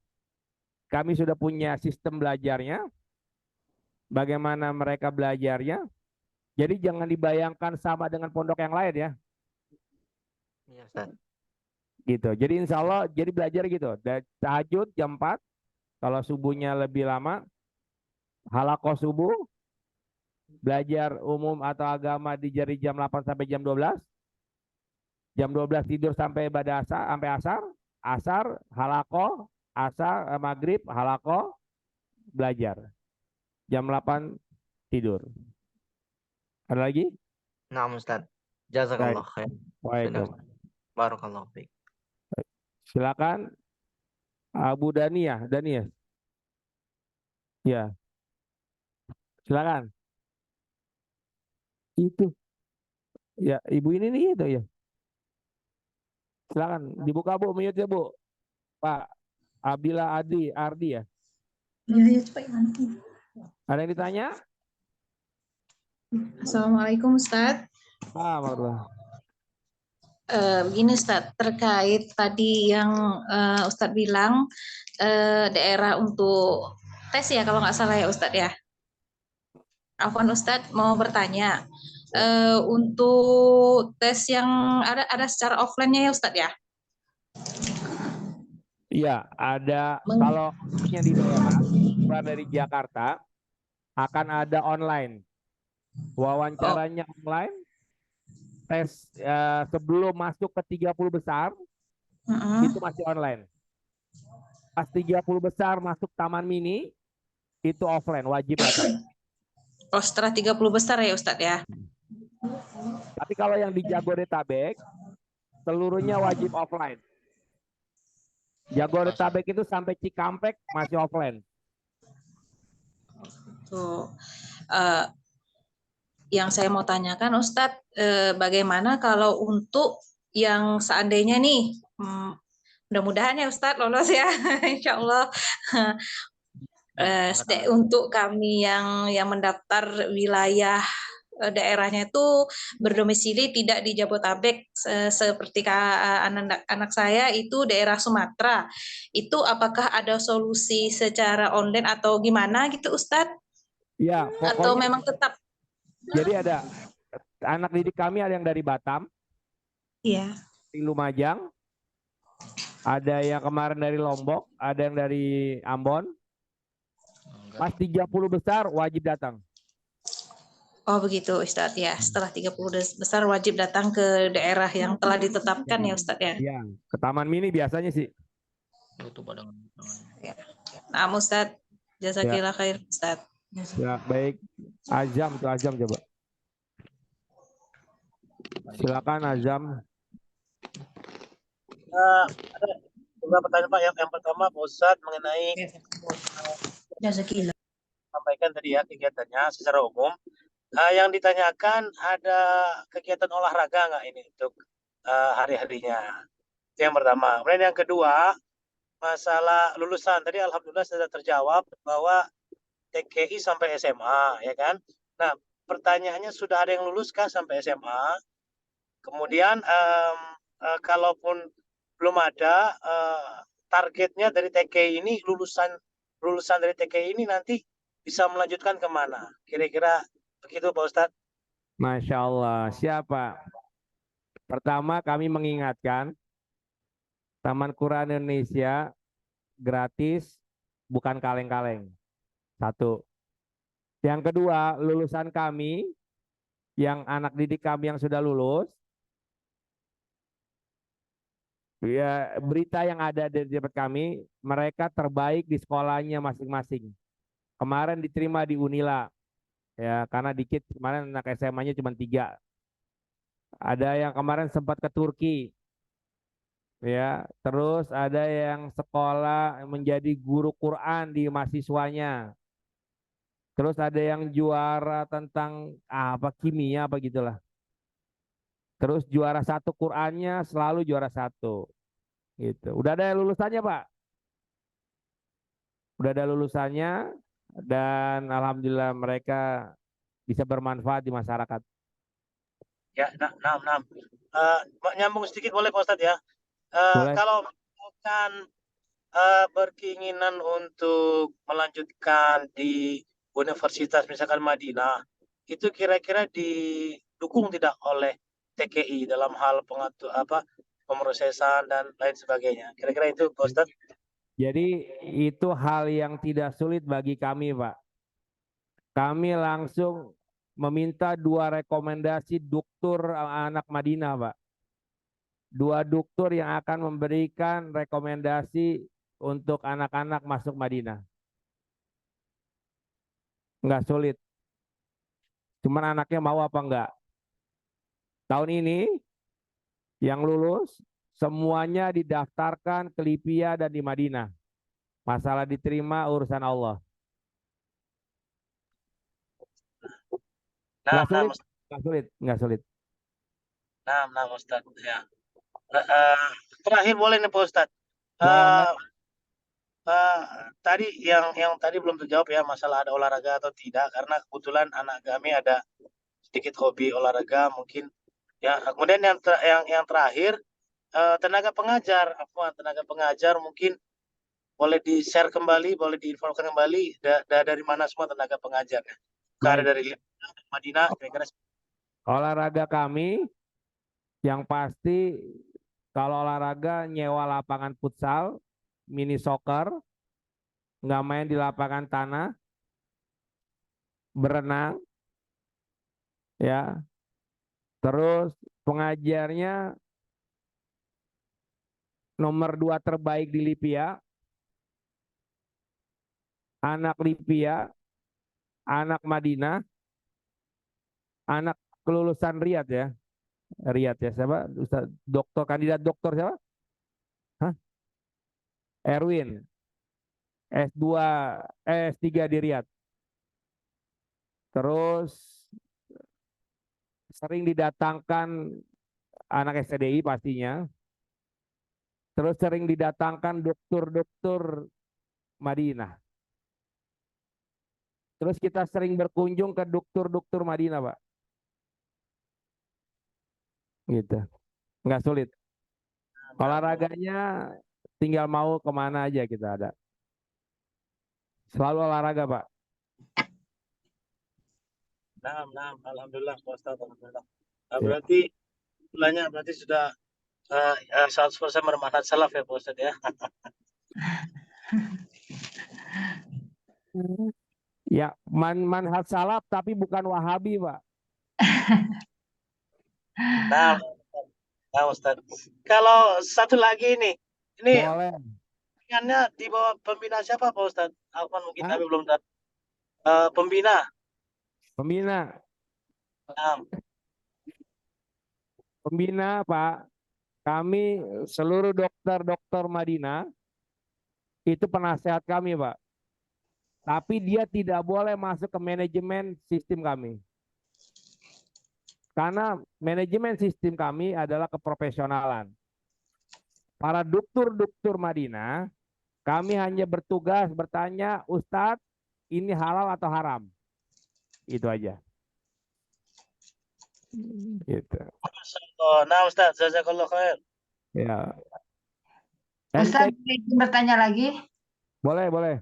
Speaker 1: kami sudah punya sistem belajarnya. Bagaimana mereka belajarnya. Jadi jangan dibayangkan sama dengan pondok yang lain ya.
Speaker 10: Iya, Ustaz.
Speaker 1: Gitu. Jadi insya Allah jadi belajar gitu. Tahajud jam 4. Kalau subuhnya lebih lama. Halakoh subuh. Belajar umum atau agama di jam 8 sampai jam 12. Jam 12 tidur sampai asar. Asar, halakoh, asar, maghrib, halakoh, belajar. Jam 8 tidur. Ada lagi?
Speaker 10: Nah, Ustaz. Jazakallah khair.
Speaker 1: Baik.
Speaker 10: Barakallahu fiik.
Speaker 1: Silakan Abu Daniyah. Ya. Silakan. Itu. Ya, ibu ini nih itu ya. Silakan dibuka Bu, mute ya Bu. Pak Abdillah Ardi ya.
Speaker 11: Ya, cepat.
Speaker 1: Ada yang ditanya?
Speaker 11: Assalamualaikum Ustadz. Begini Ustadz, terkait tadi yang Ustadz bilang daerah untuk tes ya kalau nggak salah ya Ustadz ya. Afwan Ustadz mau bertanya, untuk tes yang ada secara offline-nya ya Ustadz ya?
Speaker 1: Iya, ada. Kalau yang di daerah dari Jakarta akan ada online. Wawancaranya online. Tes sebelum masuk ke 30 besar itu masih online. Pas 30 besar masuk Taman Mini itu offline, wajib datang.
Speaker 11: Oh, setelah 30 besar ya Ustadz ya?
Speaker 1: Tapi kalau yang di Jabodetabek seluruhnya wajib offline. Jabodetabek itu sampai Cikampek masih offline.
Speaker 11: Tuh, yang saya mau tanyakan Ustadz, bagaimana kalau untuk yang seandainya nih, mudah-mudahan ya Ustadz lolos ya, Insya Allah. Untuk kami yang mendaftar wilayah daerahnya itu berdomisili tidak di Jabotabek, seperti anak saya itu daerah Sumatera. Itu apakah ada solusi secara online atau gimana gitu Ustadz?
Speaker 1: Ya,
Speaker 11: atau memang tetap?
Speaker 1: Jadi ada anak didik kami ada yang dari Batam,
Speaker 11: iya,
Speaker 1: di Lumajang, ada yang kemarin dari Lombok, ada yang dari Ambon. Pas 30 besar wajib datang.
Speaker 11: Oh begitu Ustadz ya, setelah 30 besar wajib datang ke daerah yang telah ditetapkan ya Ustadz ya?
Speaker 1: Iya, ke Taman Mini biasanya sih.
Speaker 11: Ya. Nah Ustadz, jazakillah khair Ustadz.
Speaker 1: Ya, baik. Azam coba. Silakan Azam.
Speaker 12: Ada beberapa pertanyaan Pak. Yang pertama Pak Ustadz mengenai
Speaker 11: Jazakillah.
Speaker 12: sampaikan tadi ya kegiatannya secara umum. Yang ditanyakan ada kegiatan olahraga nggak ini untuk hari-harinya? Itu yang pertama. Kemudian yang kedua, masalah lulusan tadi alhamdulillah sudah terjawab bahwa TKI sampai SMA, ya kan? Nah, pertanyaannya sudah ada yang lulus kah sampai SMA? Kemudian kalaupun belum ada, targetnya dari TKI ini lulusan dari TKI ini nanti bisa melanjutkan kemana? Kira-kira begitu Pak Ustadz.
Speaker 1: Masya Allah. Siapa? Pertama kami mengingatkan Taman Quran Indonesia gratis, bukan kaleng-kaleng. Satu. Yang kedua, lulusan kami, yang anak didik kami yang sudah lulus, ya berita yang ada di tempat kami, mereka terbaik di sekolahnya masing-masing. Kemarin diterima di Unila, ya karena dikit kemarin anak SMA-nya cuma 3. Ada yang kemarin sempat ke Turki, ya. Terus ada yang sekolah menjadi guru Quran di mahasiswanya. Terus ada yang juara tentang apa kimia apa gitulah. Terus juara satu Qurannya selalu juara satu. Gitu. Udah ada lulusannya, Pak. Udah ada lulusannya dan alhamdulillah mereka bisa bermanfaat di masyarakat.
Speaker 12: Ya, nah. Nyambung sedikit boleh Pak Ustadz ya.
Speaker 1: Boleh.
Speaker 12: Kalau misalkan berkeinginan untuk melanjutkan di Universitas misalkan Madinah, itu kira-kira didukung tidak oleh TKI dalam hal pengatur pemrosesan dan lain sebagainya. Kira-kira itu Pak Ustadz.
Speaker 1: Jadi itu hal yang tidak sulit bagi kami, Pak. Kami langsung meminta 2 rekomendasi dokter anak Madinah, Pak. 2 dokter yang akan memberikan rekomendasi untuk anak-anak masuk Madinah. Enggak sulit. Cuman anaknya mau apa enggak. Tahun ini yang lulus semuanya didaftarkan ke Libya dan di Madinah. Masalah diterima urusan Allah. Enggak sulit.
Speaker 12: Nah, Ustaz. Ya. Terakhir boleh nih Pak Ustaz. Tadi yang tadi belum terjawab ya masalah ada olahraga atau tidak, karena kebetulan anak kami ada sedikit hobi olahraga mungkin ya. Kemudian yang terakhir tenaga pengajar mungkin boleh di-share kembali, boleh diinfokan kembali dari mana semua tenaga pengajar ya. Ada dari Madinah kira-kira.
Speaker 1: Olahraga kami yang pasti kalau olahraga nyewa lapangan futsal, mini soccer, nggak main di lapangan tanah, berenang, ya. Terus pengajarnya nomor 2 terbaik di Libya, anak Libya, anak Madinah, anak kelulusan Riyadh ya. Riyadh ya, siapa? Ustaz, kandidat doktor siapa? Erwin. S2, S3 di Riyadh. Terus sering didatangkan anak SCDI pastinya. Terus sering didatangkan dokter-dokter Madinah. Terus kita sering berkunjung ke dokter-dokter Madinah, Pak. Gitu. Nggak sulit. Olahraganya tinggal mau kemana aja kita ada. Selalu olahraga, Pak.
Speaker 12: Nah, alhamdulillah Pak Ustaz, alhamdulillah. Berarti sudah 100% bermanfaat salaf ya Pak Ustaz ya.
Speaker 1: Ya, manhaj salaf tapi bukan Wahabi, Pak.
Speaker 12: Nah, Ustaz. Kalau satu lagi ini pembinaannya di bawah pembina siapa Pak Ustaz? Alfan mungkin kami belum tahu. Pembina.
Speaker 1: Pembina, Pak. Kami seluruh dokter Madinah itu penasehat kami, Pak. Tapi dia tidak boleh masuk ke manajemen sistem kami. Karena manajemen sistem kami adalah keprofesionalan. Para dokter Madinah, kami hanya bertugas bertanya, Ustadz, ini halal atau haram? Itu aja. Gitu.
Speaker 12: Nah, Ustadz, jazakallah khair.
Speaker 1: Ya.
Speaker 2: Ustadz, bertanya lagi?
Speaker 1: Boleh.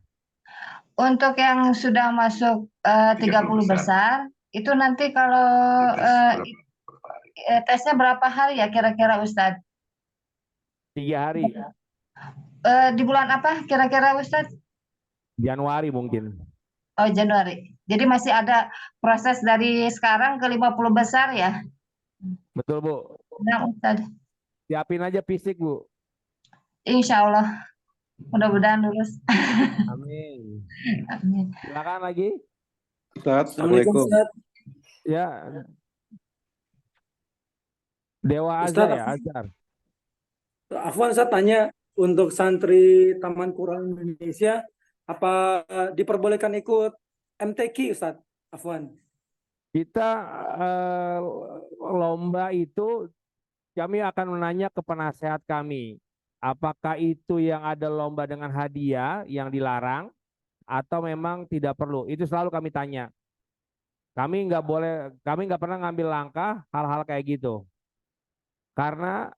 Speaker 2: Untuk yang sudah masuk 30 besar, itu nanti kalau tesnya berapa hari ya kira-kira Ustadz?
Speaker 1: 3 hari.
Speaker 2: Di bulan apa kira-kira Ustadz?
Speaker 1: Januari mungkin.
Speaker 2: Oh, Januari. Jadi masih ada proses dari sekarang ke 50 besar ya?
Speaker 1: Betul, Bu.
Speaker 2: Nah, Ustadz.
Speaker 1: Siapin aja fisik, Bu.
Speaker 2: Insya Allah. Mudah-mudahan lulus.
Speaker 1: Amin.
Speaker 2: Amin.
Speaker 1: Silakan lagi.
Speaker 8: Assalamualaikum.
Speaker 1: Ya. Dewa Azhar ya, Azhar.
Speaker 4: Afwan, saya tanya untuk santri Taman Quran Indonesia, apa diperbolehkan ikut MTQ, Ustaz? Afwan.
Speaker 1: Kita lomba itu kami akan menanya ke penasehat kami, apakah itu yang ada lomba dengan hadiah yang dilarang atau memang tidak perlu. Itu selalu kami tanya. Kami nggak pernah ngambil langkah hal-hal kayak gitu. Karena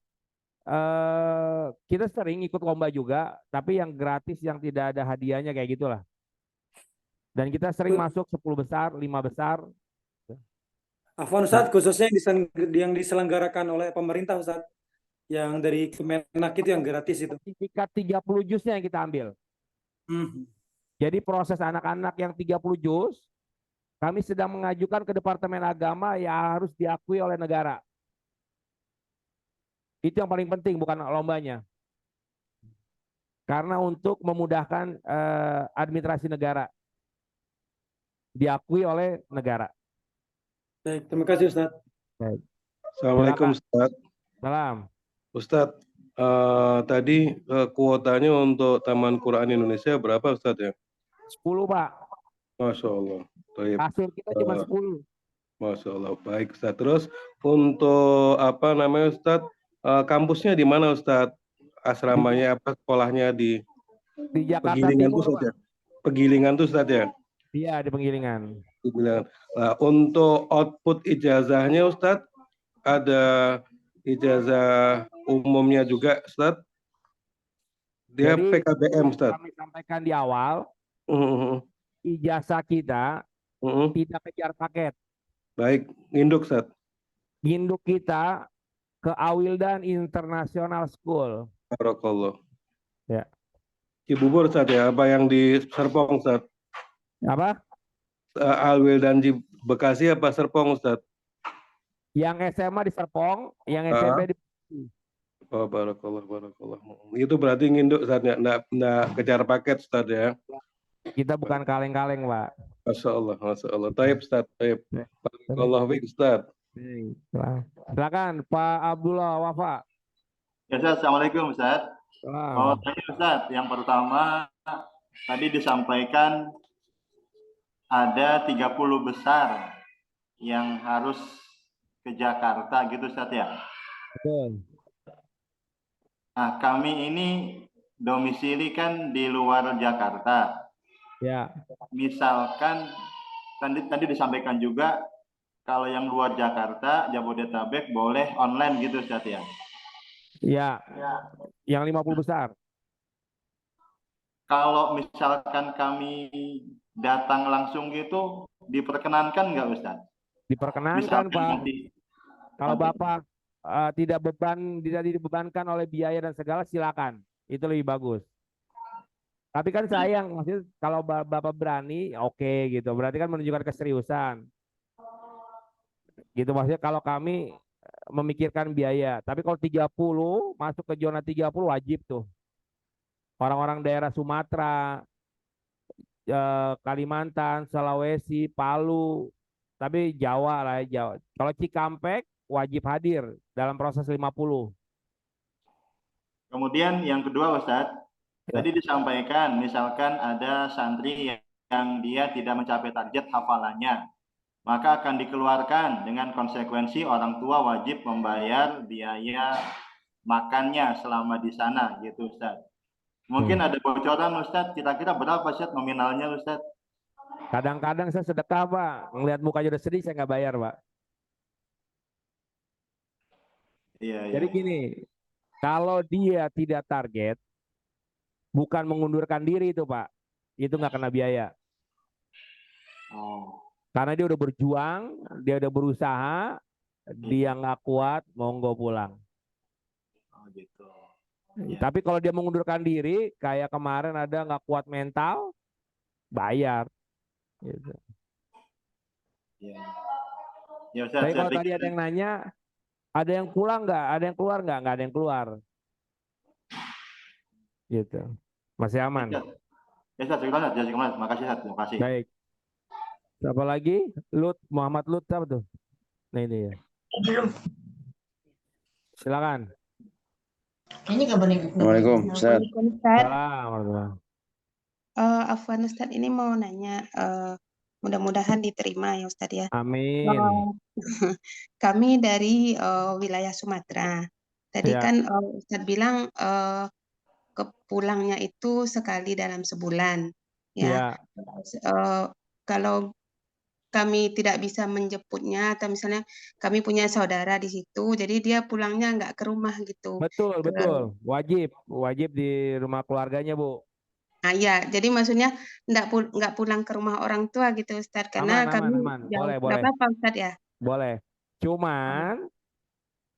Speaker 1: kita sering ikut lomba juga, tapi yang gratis yang tidak ada hadiahnya kayak gitulah. Dan kita sering masuk 10 besar, 5 besar.
Speaker 4: Afwan Ustaz, khususnya yang diselenggarakan oleh pemerintah Ustaz, yang dari Kemenak itu yang gratis itu.
Speaker 1: Sertifikat 30 jusnya yang kita ambil. Jadi proses anak-anak yang 30 juz, kami sedang mengajukan ke Departemen Agama yang harus diakui oleh negara. Itu yang paling penting, bukan lombanya. Karena untuk memudahkan administrasi negara. Diakui oleh negara.
Speaker 4: Baik, terima kasih Ustaz.
Speaker 1: Baik.
Speaker 8: Assalamualaikum Ustaz.
Speaker 1: Salam.
Speaker 8: Ustaz, tadi kuotanya untuk Taman Quran Indonesia berapa Ustaz ya?
Speaker 1: 10 Pak.
Speaker 8: Masya Allah. Baik.
Speaker 1: Hasil kita cuma 10.
Speaker 8: Masya Allah. Baik Ustaz. Terus untuk apa namanya Ustaz, kampusnya di mana Ustaz? Asramanya apa, sekolahnya di
Speaker 1: Jakarta
Speaker 8: Pegilingan
Speaker 1: Timur,
Speaker 8: tuh Ustaz ya? Pegilingan tuh Ustaz ya?
Speaker 1: Iya, di Penggilingan.
Speaker 8: Nah, untuk output ijazahnya Ustadz, ada ijazah umumnya juga Ustadz. Dia
Speaker 1: Jadi,
Speaker 8: PKBM Ustadz.
Speaker 1: kami sampaikan di awal, ijazah kita tidak kejar paket.
Speaker 8: Baik, nginduk Ustadz.
Speaker 1: Nginduk kita ke Awildan International School.
Speaker 8: Barakallah.
Speaker 1: Ya.
Speaker 8: Cibubur Ustadz ya, apa yang di Serpong Ustadz?
Speaker 1: Apa?
Speaker 8: Awildan di Bekasi apa Serpong Ustadz?
Speaker 1: Yang SMA di Serpong, yang SMP di Bekasi.
Speaker 8: Oh, barakallah, barakallah. Itu berarti nginduk Ustadz ya, enggak kejar paket Ustadz ya.
Speaker 1: Kita bukan kaleng-kaleng, Pak.
Speaker 8: Masya Allah, Masya Allah. Taib Ustadz, taib. Barakallah fiik Ustadz.
Speaker 1: Silakan Pak Abdullah Wafa.
Speaker 3: Ya Ustaz, Assalamualaikum Ustaz. Mau tanya Ustaz, yang pertama tadi disampaikan ada 30 besar yang harus ke Jakarta gitu Ustaz ya.
Speaker 1: Betul.
Speaker 3: Nah, kami ini domisili kan di luar Jakarta.
Speaker 1: Ya.
Speaker 3: Misalkan tadi disampaikan juga kalau yang luar Jakarta, Jabodetabek boleh online gitu Ustaz ya.
Speaker 1: Ya. Yang 50 besar.
Speaker 3: Kalau misalkan kami datang langsung gitu, diperkenankan nggak Ustaz?
Speaker 1: Diperkenankan Pak. Kalau Bapak tidak dibebankan oleh biaya dan segala, silakan. Itu lebih bagus. Tapi kan sayang, maksudnya kalau Bapak berani, oke gitu. Berarti kan menunjukkan keseriusan. Gitu maksudnya kalau kami memikirkan biaya. Tapi kalau 30, masuk ke zona 30 wajib tuh. Orang-orang daerah Sumatera, Kalimantan, Sulawesi, Palu, tapi Jawa lah ya, Jawa. Kalau Cikampek wajib hadir dalam proses 50.
Speaker 3: Kemudian yang kedua Ustadz, tadi disampaikan misalkan ada santri yang dia tidak mencapai target hafalannya, maka akan dikeluarkan dengan konsekuensi orang tua wajib membayar biaya makannya selama di sana gitu Ustadz. Mungkin ada bocoran Ustadz, kira-kira berapa Ustadz nominalnya Ustadz?
Speaker 1: Kadang-kadang saya sedekah Pak, ngelihat mukanya udah sedih saya nggak bayar Pak.
Speaker 3: Iya.
Speaker 1: Jadi gini, kalau dia tidak target, bukan mengundurkan diri itu Pak, itu nggak kena biaya. Karena dia udah berjuang, dia udah berusaha, dia nggak kuat, monggo pulang.
Speaker 3: Oh gitu.
Speaker 1: Tapi kalau dia mengundurkan diri, kayak kemarin ada nggak kuat mental, bayar. Gitu.
Speaker 3: Ya, Ustaz,
Speaker 1: tapi kalau tadi ada yang nanya, ada yang pulang nggak? Ada yang keluar nggak? Nggak ada yang keluar. Gitu. Masih aman.
Speaker 3: Ya, Ustaz, terima kasih Ustaz, terima kasih.
Speaker 1: Baik. Siapa lagi? Lut, Muhammad Lut, siapa tuh? Nah ini ya. Silakan.
Speaker 9: Kayaknya nggak boleh.
Speaker 13: Assalamualaikum, Ustaz.
Speaker 9: Assalamualaikum, Ustaz.
Speaker 1: Salam.
Speaker 9: Afwan Ustaz, ini mau nanya, mudah-mudahan diterima ya Ustaz ya.
Speaker 1: Amin.
Speaker 9: Kami dari wilayah Sumatera. Tadi
Speaker 1: Ya.
Speaker 9: kan Ustadz bilang pulangnya itu sekali dalam sebulan, ya.
Speaker 1: Ya.
Speaker 9: Kalau kami tidak bisa menjemputnya atau misalnya kami punya saudara di situ, jadi dia pulangnya nggak ke rumah gitu.
Speaker 1: Betul, betul. Wajib di rumah keluarganya, Bu.
Speaker 9: Ya, jadi maksudnya nggak pulang ke rumah orang tua gitu Ustadz, karena kami
Speaker 1: Aman.
Speaker 9: jauh.
Speaker 1: Boleh,
Speaker 9: Nggak
Speaker 1: boleh.
Speaker 9: apa-apa Ustadz ya?
Speaker 1: Boleh. Cuman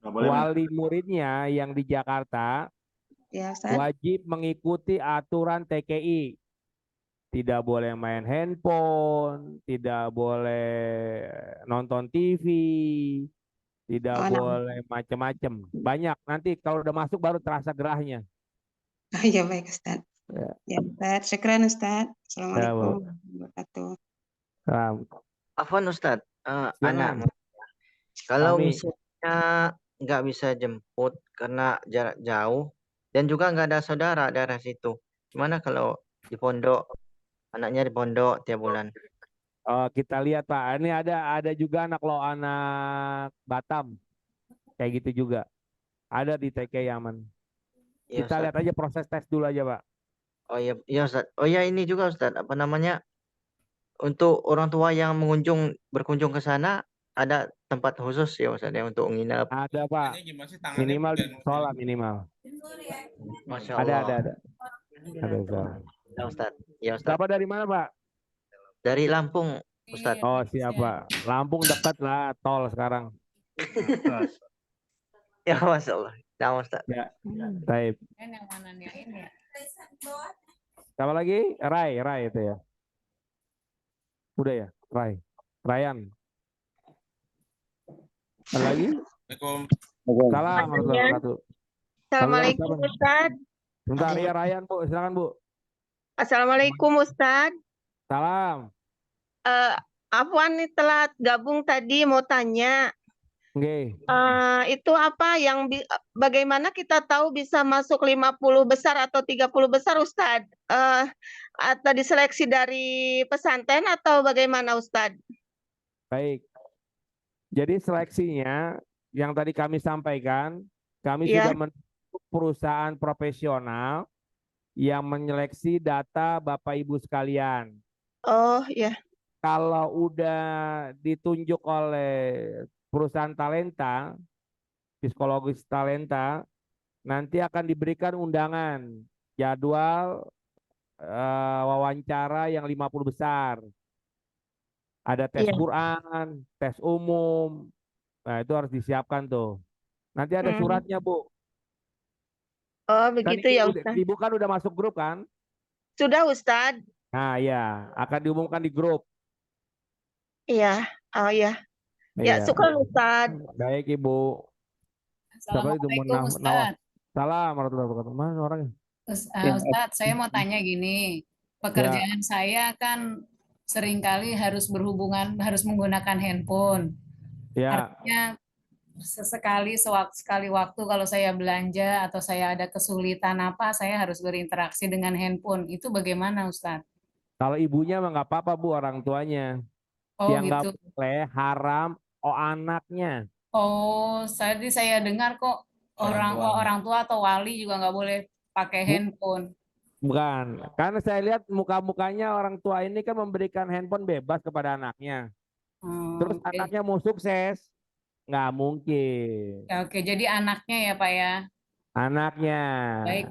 Speaker 3: Nggak boleh, Mas.
Speaker 1: wali muridnya yang di Jakarta
Speaker 9: Ya Ustadz.
Speaker 1: wajib mengikuti aturan TKI. Tidak boleh main handphone, tidak boleh nonton TV, tidak
Speaker 9: Oh, nah.
Speaker 1: boleh macam-macam. Banyak. Nanti kalau udah masuk baru terasa gerahnya.
Speaker 9: Ya baik Ustadz.
Speaker 1: Ya.
Speaker 9: Ya Ustadz, syukran Ustadz.
Speaker 1: Ya, Bu.
Speaker 9: Assalamualaikum warahmatullahi wabarakatuh.
Speaker 1: Nah,
Speaker 10: Afwan Ustadz,
Speaker 1: Jangan.
Speaker 10: anak kalau
Speaker 1: Kami.
Speaker 10: misalnya nggak bisa jemput karena jarak jauh dan juga nggak ada saudara daerah situ, gimana kalau di pondok, anaknya di pondok tiap bulan?
Speaker 1: Kita lihat Pak, ini ada juga anak Batam, kayak gitu juga. Ada di TK Yaman.
Speaker 10: Iya
Speaker 1: Kita
Speaker 10: Ustadz.
Speaker 1: lihat aja proses tes dulu aja Pak.
Speaker 10: Oh iya, iya Ustadz. Oh iya ini juga Ustadz, apa namanya, untuk orang tua yang berkunjung ke sana ada tempat khusus ya Ustadz ya untuk nginep.
Speaker 1: Ada Pak, minimal sholat minimal.
Speaker 10: Masya
Speaker 1: Ada,
Speaker 10: Allah.
Speaker 1: Ada Ustaz.
Speaker 10: Ya Ustadz. Ya Ustadz.
Speaker 1: Bapak dari mana Pak?
Speaker 10: Dari Lampung Ustadz.
Speaker 1: Oh siapa? Lampung dekat lah, tol sekarang.
Speaker 10: Ya Masya Allah. Ya Ustadz.
Speaker 1: Ya, baik. Siapa lagi? Rai itu ya. Udah ya, Ryan. Ada lagi? Salam warahmatullahi wabarakatuh.
Speaker 14: Assalamualaikum Ustaz.
Speaker 1: Bentar ya Ryan Bu, silakan Bu.
Speaker 14: Assalamualaikum Ustaz.
Speaker 1: Salam.
Speaker 14: Afwan nih telat gabung tadi mau tanya.
Speaker 1: Oke.
Speaker 14: Itu apa yang bagaimana kita tahu bisa masuk 50 besar atau 30 besar Ustaz? Atau diseleksi dari pesantren atau bagaimana Ustaz?
Speaker 1: Baik. Jadi seleksinya yang tadi kami sampaikan, kami
Speaker 14: Ya.
Speaker 1: sudah membentuk perusahaan profesional yang menyeleksi data Bapak Ibu sekalian.
Speaker 14: Oh ya.
Speaker 1: Kalau udah ditunjuk oleh perusahaan talenta, psikologis talenta, nanti akan diberikan undangan, jadwal wawancara yang 50 besar. Ada tes
Speaker 14: Iya.
Speaker 1: Quran, tes umum. Nah, itu harus disiapkan tuh. Nanti ada suratnya, Bu.
Speaker 14: Oh,
Speaker 1: Kan
Speaker 14: begitu ya Ustaz.
Speaker 1: Ibu kan udah masuk grup kan?
Speaker 14: Sudah Ustaz.
Speaker 1: Nah, ya, akan diumumkan di grup.
Speaker 14: Iya. Oh ya. Ya,
Speaker 1: Iya.
Speaker 14: syukur Ustaz.
Speaker 1: Baik, Ibu. Siapa itu?
Speaker 15: Assalamualaikum Ustaz.
Speaker 1: Salam warahmatullahi wabarakatuh. Mana orangnya?
Speaker 15: Ustaz, saya mau tanya gini. Pekerjaan saya kan seringkali harus menggunakan handphone.
Speaker 1: Ya.
Speaker 15: Artinya sekali waktu kalau saya belanja atau saya ada kesulitan apa, saya harus berinteraksi dengan handphone. Itu bagaimana Ustaz?
Speaker 1: Kalau ibunya mah nggak apa-apa Bu, orang tuanya.
Speaker 15: Oh
Speaker 1: Yang nggak
Speaker 15: gitu.
Speaker 1: boleh haram anaknya.
Speaker 15: Oh, tadi saya dengar kok orang tua atau wali juga nggak boleh pakai handphone.
Speaker 1: Bukan, karena saya lihat muka-mukanya orang tua ini kan memberikan handphone bebas kepada anaknya. Terus
Speaker 15: Oke.
Speaker 1: anaknya mau sukses, nggak mungkin.
Speaker 15: Ya, oke, jadi anaknya ya Pak ya.
Speaker 1: Anaknya.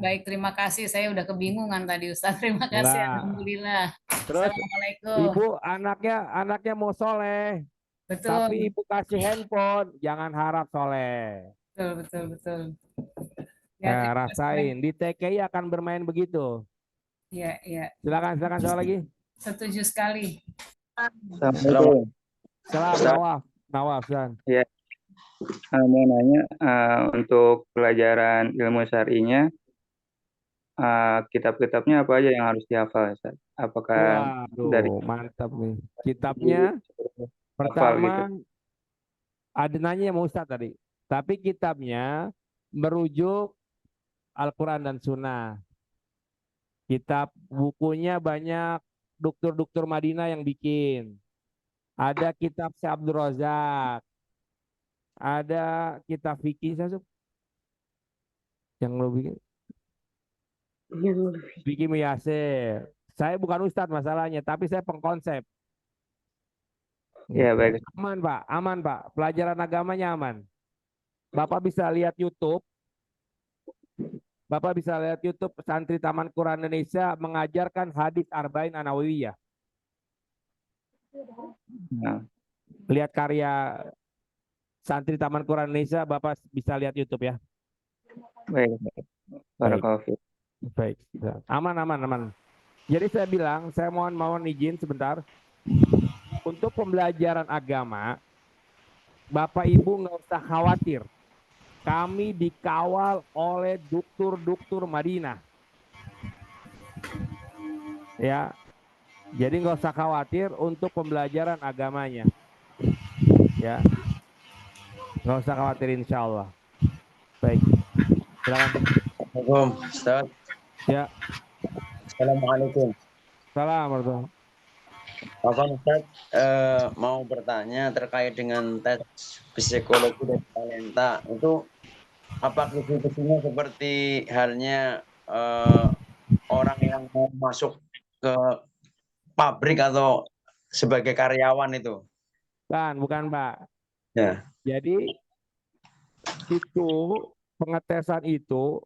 Speaker 15: Baik, terima kasih. Saya udah kebingungan tadi Ustaz. Terima kasih.
Speaker 1: Enggak.
Speaker 15: Alhamdulillah.
Speaker 1: Terus
Speaker 15: Assalamualaikum.
Speaker 1: ibu anaknya mau soleh,
Speaker 15: Betul.
Speaker 1: tapi ibu kasih handphone, jangan harap soleh.
Speaker 15: Betul.
Speaker 1: Nah,
Speaker 15: Ya, terima kasih.
Speaker 1: rasain di TKI akan bermain begitu.
Speaker 15: Iya.
Speaker 1: Silakan soal lagi.
Speaker 15: Setuju sekali.
Speaker 16: Assalamualaikum.
Speaker 1: Salam Nawaf San.
Speaker 16: Ya, mau nanya untuk pelajaran ilmu syar'inya, kitab-kitabnya apa aja yang harus dihafal, Ustaz? Apakah
Speaker 1: Waduh,
Speaker 16: dari
Speaker 1: mantap nih. Kitabnya
Speaker 16: hafal gitu?
Speaker 1: pertama ada nanya sama Ustaz tadi. Tapi kitabnya merujuk Al-Quran dan Sunnah. Kitab bukunya banyak dokter-dokter Madinah yang bikin. Ada kitab Syekh Abdul Razak. Ada kitab fikih yang lo bikin. Fikih Muyasir. Saya bukan ustadz masalahnya, tapi saya pengkonsep.
Speaker 16: Ya, baik.
Speaker 1: Aman Pak, aman Pak. Pelajaran agamanya aman. Bapak bisa lihat YouTube. Bapak bisa lihat YouTube Santri Taman Quran Indonesia mengajarkan hadis Arba'in An-Nawawiyah.
Speaker 16: Nah,
Speaker 1: Lihat karya Santri Taman Quran Indonesia, Bapak bisa lihat YouTube ya.
Speaker 16: baik. Barakallahu fiik.
Speaker 1: Baik. Aman, aman, aman. Jadi saya bilang, saya mohon izin sebentar. Untuk pembelajaran agama, Bapak Ibu nggak usah khawatir. Kami dikawal oleh dokter-dokter Madinah. Ya, jadi nggak usah khawatir untuk pembelajaran agamanya. Ya, nggak usah khawatir insya Allah. Baik, silakan.
Speaker 13: Assalamualaikum, Ustaz.
Speaker 1: Ya.
Speaker 13: Assalamualaikum.
Speaker 1: Assalamualaikum.
Speaker 13: Ustaz, mau bertanya terkait dengan tes psikologi dan talenta itu apa kisi-kisinya seperti halnya orang yang mau masuk ke pabrik atau sebagai karyawan itu?
Speaker 1: Bukan Pak.
Speaker 13: Ya.
Speaker 1: Jadi itu pengetesan itu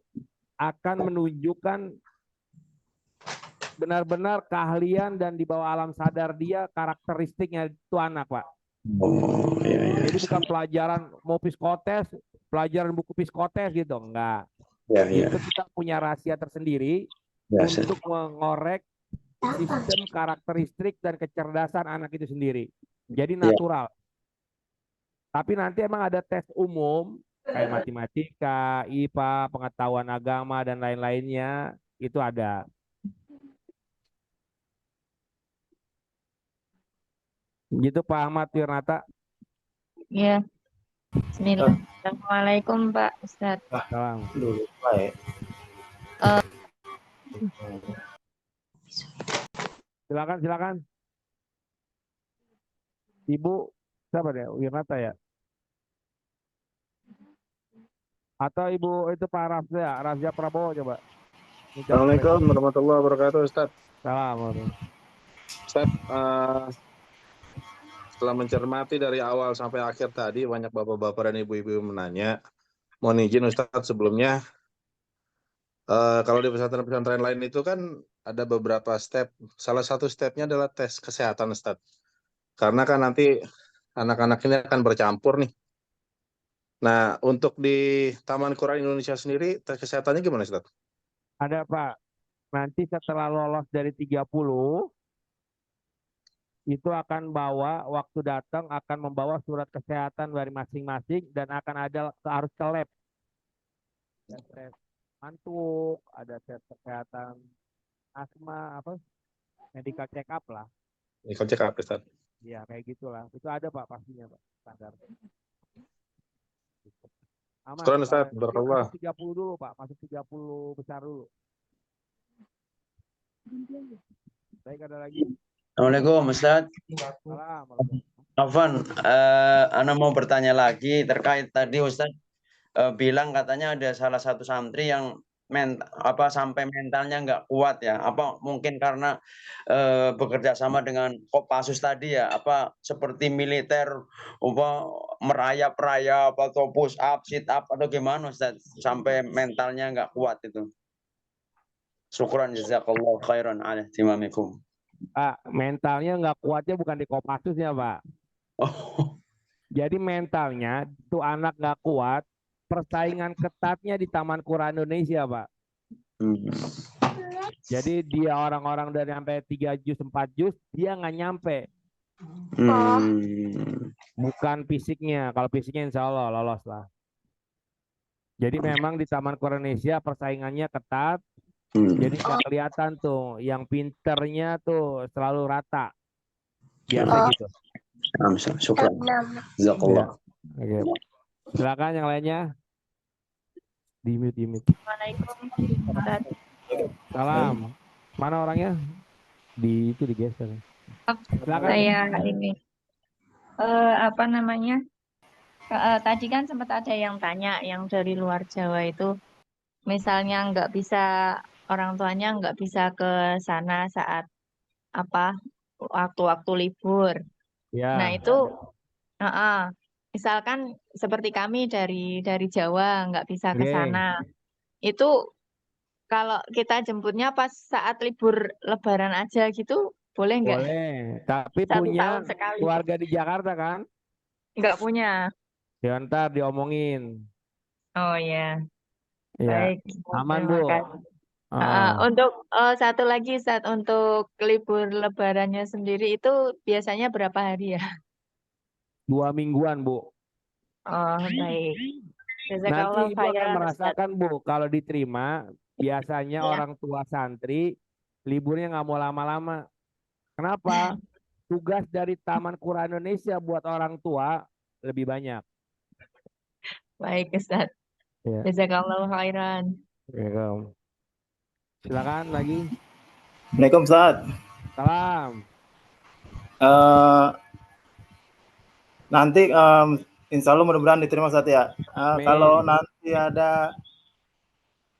Speaker 1: akan menunjukkan benar-benar keahlian dan di bawah alam sadar dia karakteristiknya itu anak Pak.
Speaker 13: Oh, iya.
Speaker 1: Jadi bukan pelajaran mau psikotes, pelajaran buku psikotes gitu, enggak.
Speaker 13: Ya,
Speaker 1: itu kita punya rahasia tersendiri untuk mengorek sistem karakteristik dan kecerdasan anak itu sendiri. Jadi natural. Tapi nanti emang ada tes umum kayak matematika, IPA, pengetahuan agama dan lain-lainnya itu ada. Gitu Pak Ahmad Wirnata.
Speaker 17: Ya. Bismillah. Assalamualaikum Pak Ustadz.
Speaker 1: Salam. Silakan. Ibu siapa deh? Wirnata ya? Atau Ibu itu Pak Rafza Prabowo coba.
Speaker 18: Assalamualaikum warahmatullahi wabarakatuh Ustaz.
Speaker 1: Salam.
Speaker 18: Ustaz, setelah mencermati dari awal sampai akhir tadi banyak bapak-bapak dan ibu-ibu menanya. Mohon izin Ustaz sebelumnya. Kalau di pesantren-pesantren lain itu kan ada beberapa step. Salah satu stepnya adalah tes kesehatan Ustaz. Karena kan nanti anak-anak ini akan bercampur nih. Nah, untuk di Taman Quran Indonesia sendiri tes kesehatannya gimana Ustaz?
Speaker 1: Ada Pak. Nanti setelah lolos dari 30 itu akan bawa waktu datang akan membawa surat kesehatan dari masing-masing dan akan ada harus ke lab. Tes antuk, ada tes kesehatan asma medical check up lah.
Speaker 18: Medical check up Ustaz.
Speaker 1: Iya, kayak gitulah. Itu ada Pak pastinya Pak, standar. Aman.
Speaker 18: Syukran Ustaz, barakallah.
Speaker 1: Masuk 30 dulu Pak, masuk 30 besar dulu. Baik, ada lagi.
Speaker 13: Assalamualaikum Ustaz.
Speaker 1: Assalamualaikum.
Speaker 13: Afwan, Ana mau bertanya lagi terkait tadi Ustaz bilang katanya ada salah satu santri yang sampai mentalnya nggak kuat ya. Apa mungkin karena bekerja sama dengan Kopassus tadi ya? Apa seperti militer, merayap-rayap atau push up, sit up atau gimana Ustaz sampai mentalnya nggak kuat itu? Syukran jazakallahu khairan ala timamikum.
Speaker 1: Pak, mentalnya nggak kuatnya bukan di Kopassus ya Pak. Jadi mentalnya itu anak nggak kuat, persaingan ketatnya di Taman Quran Indonesia Pak. Jadi dia orang-orang dari sampai 3 juz, 4 juz, dia nggak nyampe. Bukan fisiknya, kalau fisiknya insya Allah lolos lah. Jadi memang di Taman Quran Indonesia persaingannya ketat. Jadi nggak kelihatan tuh, yang pinternya tuh selalu rata. Biasa gitu.
Speaker 13: Syukran. Jazakallah.
Speaker 1: Oke. Silakan yang lainnya. Di mute, di mute.
Speaker 17: Waalaikumsalam Ustaz.
Speaker 1: Salam. Mana orangnya? Itu digeser. Silakan.
Speaker 17: Saya ini apa namanya? Tadi kan sempat ada yang tanya yang dari luar Jawa itu, misalnya nggak bisa orang tuanya nggak bisa ke sana saat apa waktu-waktu libur. Nah
Speaker 1: Ya.
Speaker 17: itu, misalkan seperti kami dari Jawa nggak bisa ke
Speaker 1: Oke.
Speaker 17: sana, itu kalau kita jemputnya pas saat libur Lebaran aja gitu, boleh nggak?
Speaker 1: Boleh. Tapi
Speaker 17: 1
Speaker 1: punya
Speaker 17: tahun sekali.
Speaker 1: keluarga di Jakarta kan?
Speaker 17: Nggak punya.
Speaker 1: Ya ntar diomongin.
Speaker 17: Oh ya,
Speaker 1: Ya.
Speaker 17: baik.
Speaker 1: Aman,
Speaker 17: Terima
Speaker 1: Bu.
Speaker 17: kasih.
Speaker 1: Ah.
Speaker 17: Untuk satu lagi Ustaz, untuk libur Lebarannya sendiri itu biasanya berapa hari ya?
Speaker 1: 2 mingguan, Bu.
Speaker 17: Oh baik.
Speaker 1: Nanti
Speaker 17: Jazakallah
Speaker 1: Ibu akan
Speaker 17: khairan Ustaz.
Speaker 1: merasakan, Bu, kalau diterima, biasanya
Speaker 17: Iya.
Speaker 1: orang tua santri liburnya nggak mau lama-lama. Kenapa? Tugas dari Taman Quran Indonesia buat orang tua lebih banyak.
Speaker 17: Baik Ustaz.
Speaker 1: Ya.
Speaker 17: Jazakallah khairan.
Speaker 1: Ya. Silakan lagi.
Speaker 19: Assalamualaikum Ustaz.
Speaker 1: Salam.
Speaker 19: Nanti insya Allah mudah-mudahan diterima Ustaz ya. Kalau nanti ada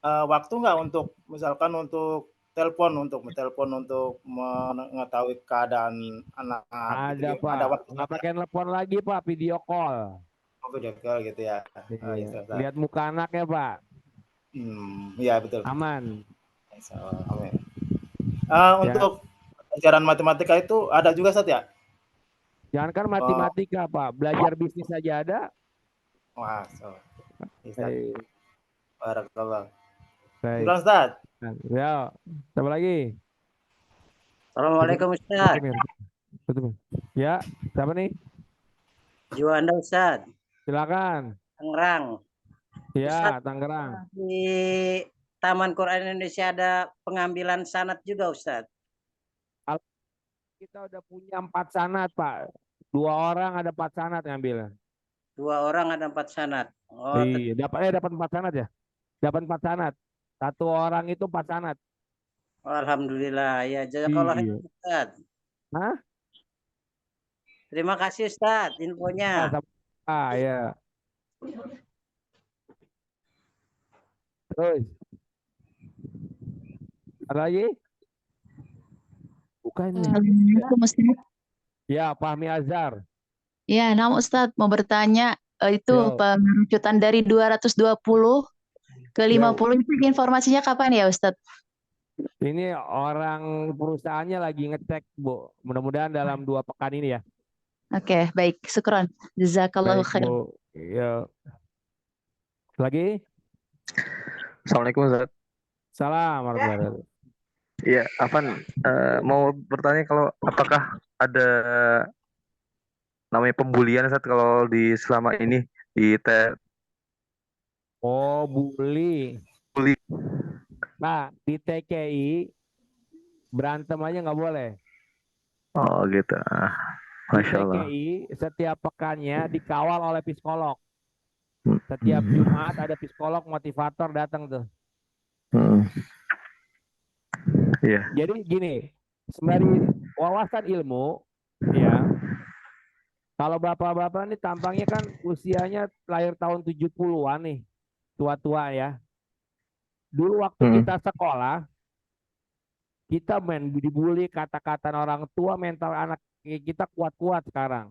Speaker 19: waktu nggak untuk misalkan untuk telepon untuk mengetahui keadaan anak
Speaker 1: Ada,
Speaker 19: gitu.
Speaker 1: Pak.
Speaker 19: Ada waktu
Speaker 1: Nggak pakai telepon lagi, Pak. Video call.
Speaker 19: video call gitu ya.
Speaker 1: Iya. Lihat muka anaknya, Pak.
Speaker 19: Iya betul.
Speaker 1: Aman.
Speaker 19: Amin. Untuk pelajaran matematika itu ada juga Ustaz ya?
Speaker 1: Jangankan matematika, Pak. Belajar bisnis saja ada.
Speaker 19: Wah,
Speaker 1: Hey.
Speaker 19: Barakallah.
Speaker 1: Baik.
Speaker 19: Ustaz.
Speaker 1: Ya, siapa lagi?
Speaker 20: Assalamualaikum Ustaz.
Speaker 1: Ya, siapa nih?
Speaker 20: Juanda Ustaz.
Speaker 1: Silakan.
Speaker 20: Tangerang.
Speaker 1: Ya,
Speaker 20: Ustaz,
Speaker 1: Tangerang.
Speaker 20: di Taman Quran Indonesia ada pengambilan sanad juga Ustaz.
Speaker 1: Kita udah punya 4 sanad, Pak. 2 orang ada 4 sanad ngambil.
Speaker 20: 2 orang ada 4 sanad. Oh,
Speaker 1: iya, dapat 4 sanad ya? Dapat 4 sanad. 1 orang itu 4 sanad.
Speaker 20: Alhamdulillah. Ya, jazakallah khairan Ustaz.
Speaker 1: Hah?
Speaker 20: Terima kasih Ustaz infonya.
Speaker 1: Ya. Terus. Ada lagi? Bukan.
Speaker 21: Assalamualaikum Ustaz.
Speaker 1: Ya, Fahmi Azhar.
Speaker 21: Ya, nama Ustaz mau bertanya itu pengerucutan dari 220 ke 50 itu informasinya kapan ya Ustaz?
Speaker 1: Ini orang perusahaannya lagi ngecek, Bu. Mudah-mudahan dalam 2 pekan ini ya.
Speaker 21: Oke, baik. Syukron. Jazakallahu khair.
Speaker 1: Ya. Lagi?
Speaker 22: Assalamualaikum Ustaz.
Speaker 1: Salam warahmatullahi wabarakatuh.
Speaker 22: Iya, Afan mau bertanya kalau apakah ada namanya pembulian Ustaz kalau di selama ini di
Speaker 1: Oh, bully. Nah, di TKI berantem aja nggak boleh.
Speaker 22: Oh gitu. Masya Allah.
Speaker 1: TKI setiap pekannya dikawal oleh psikolog. Setiap Jumat ada psikolog motivator datang tuh.
Speaker 22: Iya.
Speaker 1: Jadi gini, sembari wawasan ilmu, ya. Kalau bapak-bapak ini tampangnya kan usianya lahir tahun 70-an nih, tua-tua ya. Dulu waktu kita sekolah, kita dibully kata-kata orang tua, mental anak kita kuat-kuat sekarang.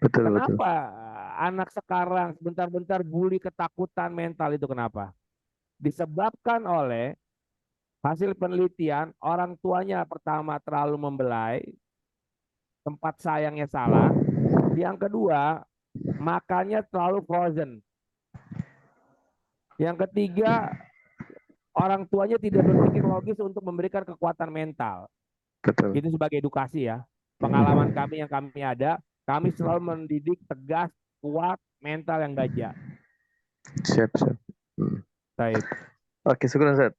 Speaker 1: Kenapa anak sekarang sebentar-bentar bully, ketakutan mental itu kenapa? Disebabkan oleh hasil penelitian, orang tuanya pertama terlalu membelai, tempat sayangnya salah. Yang kedua, makannya terlalu frozen. Yang ketiga, orang tuanya tidak berpikir logis untuk memberikan kekuatan mental.
Speaker 22: Betul.
Speaker 1: Itu sebagai edukasi ya. Pengalaman kami yang kami ada, kami selalu mendidik tegas, kuat, mental yang baja.
Speaker 22: Siap.
Speaker 1: Baik.
Speaker 22: Oke, syukur Ustaz.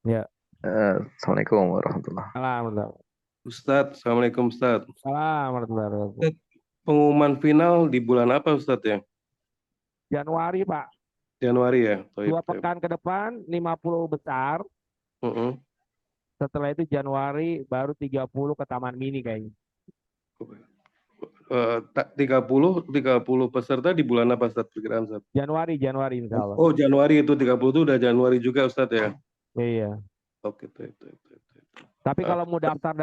Speaker 1: Ya.
Speaker 22: Assalamualaikum warahmatullahi
Speaker 1: wabarakatuh.
Speaker 8: Ustadz, Assalamualaikum Ustadz.
Speaker 1: Assalamualaikum warahmatullahi wabarakatuh.
Speaker 8: Pengumuman final di bulan apa Ustadz ya?
Speaker 1: Januari Pak.
Speaker 8: Januari ya.
Speaker 1: Dua pekan ke depan 50 besar. Setelah itu Januari baru 30 ke Taman Mini kayaknya.
Speaker 8: 30 peserta di bulan apa Ustaz perkiraan Ustaz?
Speaker 1: Januari insya Allah.
Speaker 8: Oh Januari itu 30 itu udah Januari juga Ustaz ya?
Speaker 1: Iya.
Speaker 8: Oke.
Speaker 1: Tapi kalau mau daftar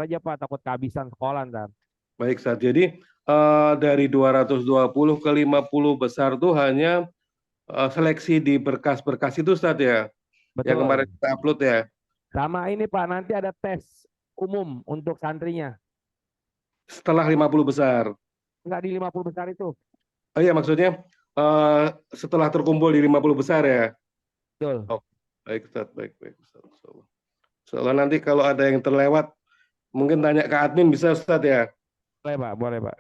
Speaker 1: aja Pak, takut kehabisan sekolah ntar.
Speaker 8: Baik Ustaz, jadi dari 220 ke 50 besar tuh hanya seleksi di berkas-berkas itu Ustaz ya?
Speaker 1: Betul.
Speaker 8: Yang kemarin kita upload ya?
Speaker 1: Sama ini Pak, nanti ada tes umum untuk santrinya.
Speaker 8: Setelah 50 besar?
Speaker 1: Enggak, di 50 besar itu.
Speaker 8: Oh iya, maksudnya setelah terkumpul di 50 besar ya?
Speaker 1: Betul.
Speaker 8: Oh, baik Ustaz, baik Ustaz. Soalnya nanti kalau ada yang terlewat, mungkin tanya ke admin bisa Ustaz ya?
Speaker 1: Boleh Pak.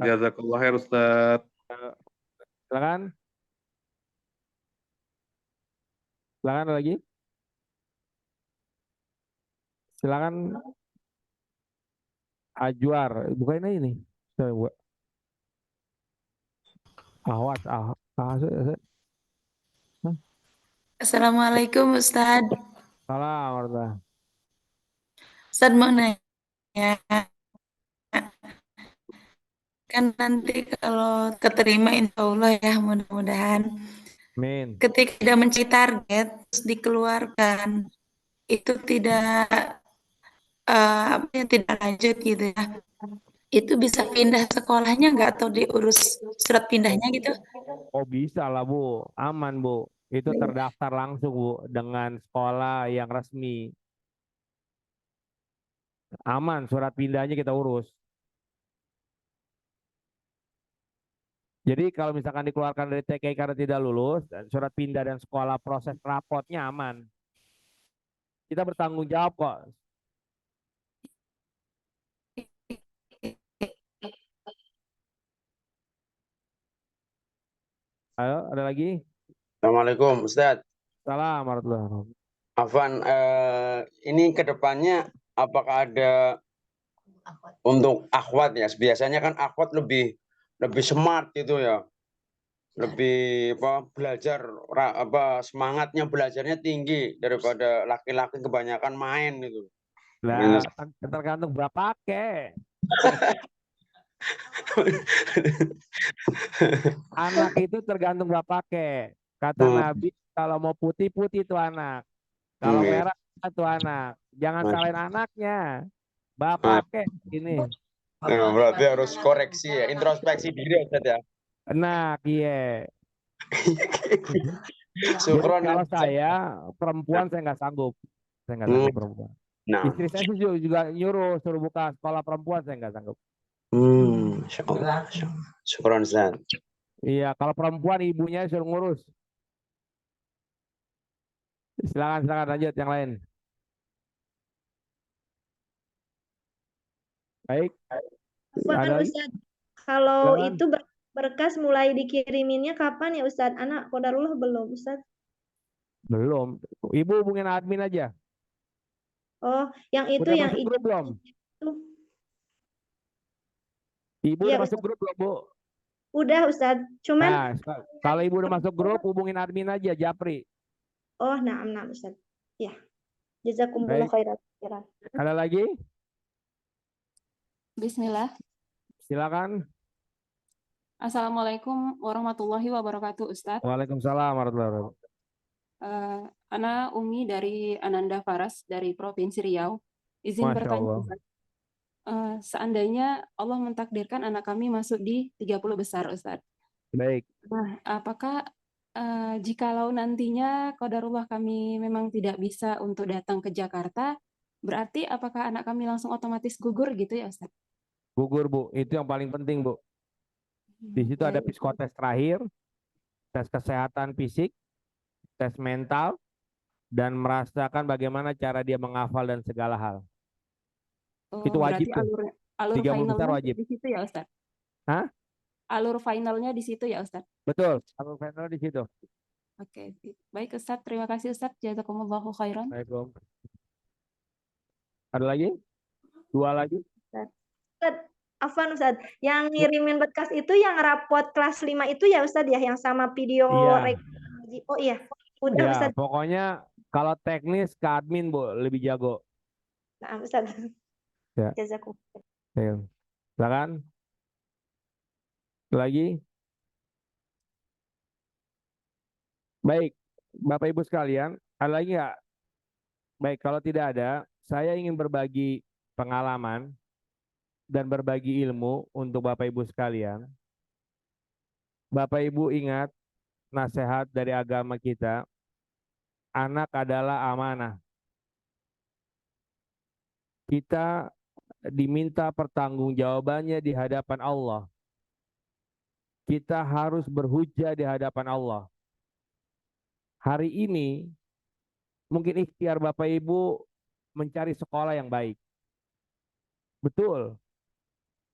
Speaker 8: Jazakallah khair Ustaz.
Speaker 1: Silakan lagi. Silakan Ajuar, bukan ini.
Speaker 5: Assalamualaikum Ustaz.
Speaker 1: Salam.
Speaker 5: Ustaz mau nanya, kan nanti kalau keterima insya Allah ya mudah-mudahan.
Speaker 1: Amin.
Speaker 5: Ketika sudah mencari target terus dikeluarkan, itu tidak tidak lanjut gitu ya. Itu bisa pindah sekolahnya nggak atau diurus surat pindahnya gitu?
Speaker 1: Oh bisa lah Bu, aman Bu. Itu terdaftar langsung Bu dengan sekolah yang resmi. Aman, surat pindahnya kita urus. Jadi kalau misalkan dikeluarkan dari TKI karena tidak lulus, surat pindah dan sekolah proses rapotnya aman. Kita bertanggung jawab kok. Ayo, ada lagi?
Speaker 13: Assalamualaikum Ustaz.
Speaker 1: Salam warahmatullahi wabarakatuh.
Speaker 13: Afwan, ini kedepannya apakah ada untuk akhwat ya? Biasanya kan akhwat lebih smart gitu ya, lebih belajar semangatnya belajarnya tinggi daripada laki-laki kebanyakan main itu.
Speaker 1: Nah, tergantung berapa pakai. Anak itu tergantung berapa pakai. Kata Nabi, kalau mau putih itu anak. Kalau merah itu anak. Jangan salahin anaknya. Bapaknya ini.
Speaker 13: Berarti harus koreksi ya, introspeksi diri Ustaz ya.
Speaker 1: Enak, iya.
Speaker 13: Jadi
Speaker 1: kalau saya perempuan saya nggak sanggup. Saya nggak sanggup perempuan.
Speaker 13: Nah.
Speaker 1: Istri saya juga suruh buka sekolah perempuan, saya nggak sanggup.
Speaker 13: Insyaallah. Syukran Ustaz.
Speaker 1: Iya, kalau perempuan ibunya suruh ngurus. Silakan lanjut yang lain. Baik.
Speaker 7: Ustaz, kalau itu berkas mulai dikiriminnya kapan ya Ustaz? Anak Qadarullah belum Ustaz?
Speaker 1: Belum. Ibu hubungin admin aja.
Speaker 7: Oh, yang itu
Speaker 1: udah
Speaker 7: yang
Speaker 1: masuk grup belum? Ibu udah masuk grup belum, Bu?
Speaker 7: Udah Ustaz. Cuman
Speaker 1: kalau ibu udah masuk grup hubungin admin aja, Japri.
Speaker 7: Oh, nah Ustaz. Ya. Jazakumullah khairan.
Speaker 1: Ada lagi?
Speaker 23: Bismillah.
Speaker 1: Silakan.
Speaker 23: Assalamualaikum warahmatullahi wabarakatuh, Ustaz.
Speaker 1: Waalaikumsalam warahmatullahi wabarakatuh.
Speaker 23: Ana Umi dari Ananda Faras dari Provinsi Riau. Izin bertanya, Ustaz. Seandainya Allah mentakdirkan anak kami masuk di 30 besar, Ustaz.
Speaker 1: Baik.
Speaker 23: Nah, apakah jikalau nantinya qadarullah kami memang tidak bisa untuk datang ke Jakarta, berarti apakah anak kami langsung otomatis gugur gitu ya, Ustaz?
Speaker 1: Gugur, Bu. Itu yang paling penting, Bu. Di situ ada psikotes terakhir, tes kesehatan fisik, tes mental, dan merasakan bagaimana cara dia menghafal dan segala hal. Itu wajib tuh.
Speaker 23: Alur
Speaker 1: 30 besar
Speaker 23: finalnya
Speaker 1: wajib.
Speaker 23: di situ ya, Ustaz?
Speaker 1: Hah?
Speaker 23: Alur finalnya di situ ya, Ustaz?
Speaker 1: Betul, alur final di situ.
Speaker 23: Oke, baik Ustaz. Terima kasih Ustaz. Jazakumullahu khairan.
Speaker 1: Ada lagi? Dua lagi?
Speaker 7: Ustaz, Afwan Ustadz, yang ngirimin bekas itu yang rapot kelas 5 itu ya Ustadz ya, yang sama video
Speaker 1: Iya.
Speaker 7: Oh iya, udah
Speaker 1: Ya,
Speaker 7: Ustadz.
Speaker 1: pokoknya kalau teknis ke admin, Bu, lebih jago.
Speaker 7: Nah, Ustadz.
Speaker 1: Ya.
Speaker 7: Jazakumullah.
Speaker 1: Ya. Silakan. Lagi. Baik, Bapak Ibu sekalian, ada lagi nggak? Baik, kalau tidak ada, saya ingin berbagi pengalaman dan berbagi ilmu untuk Bapak Ibu sekalian. Bapak Ibu ingat nasihat dari agama kita, anak adalah amanah. Kita diminta pertanggungjawabannya di hadapan Allah. Kita harus berhujjah di hadapan Allah. Hari ini mungkin ikhtiar Bapak Ibu mencari sekolah yang baik. Betul.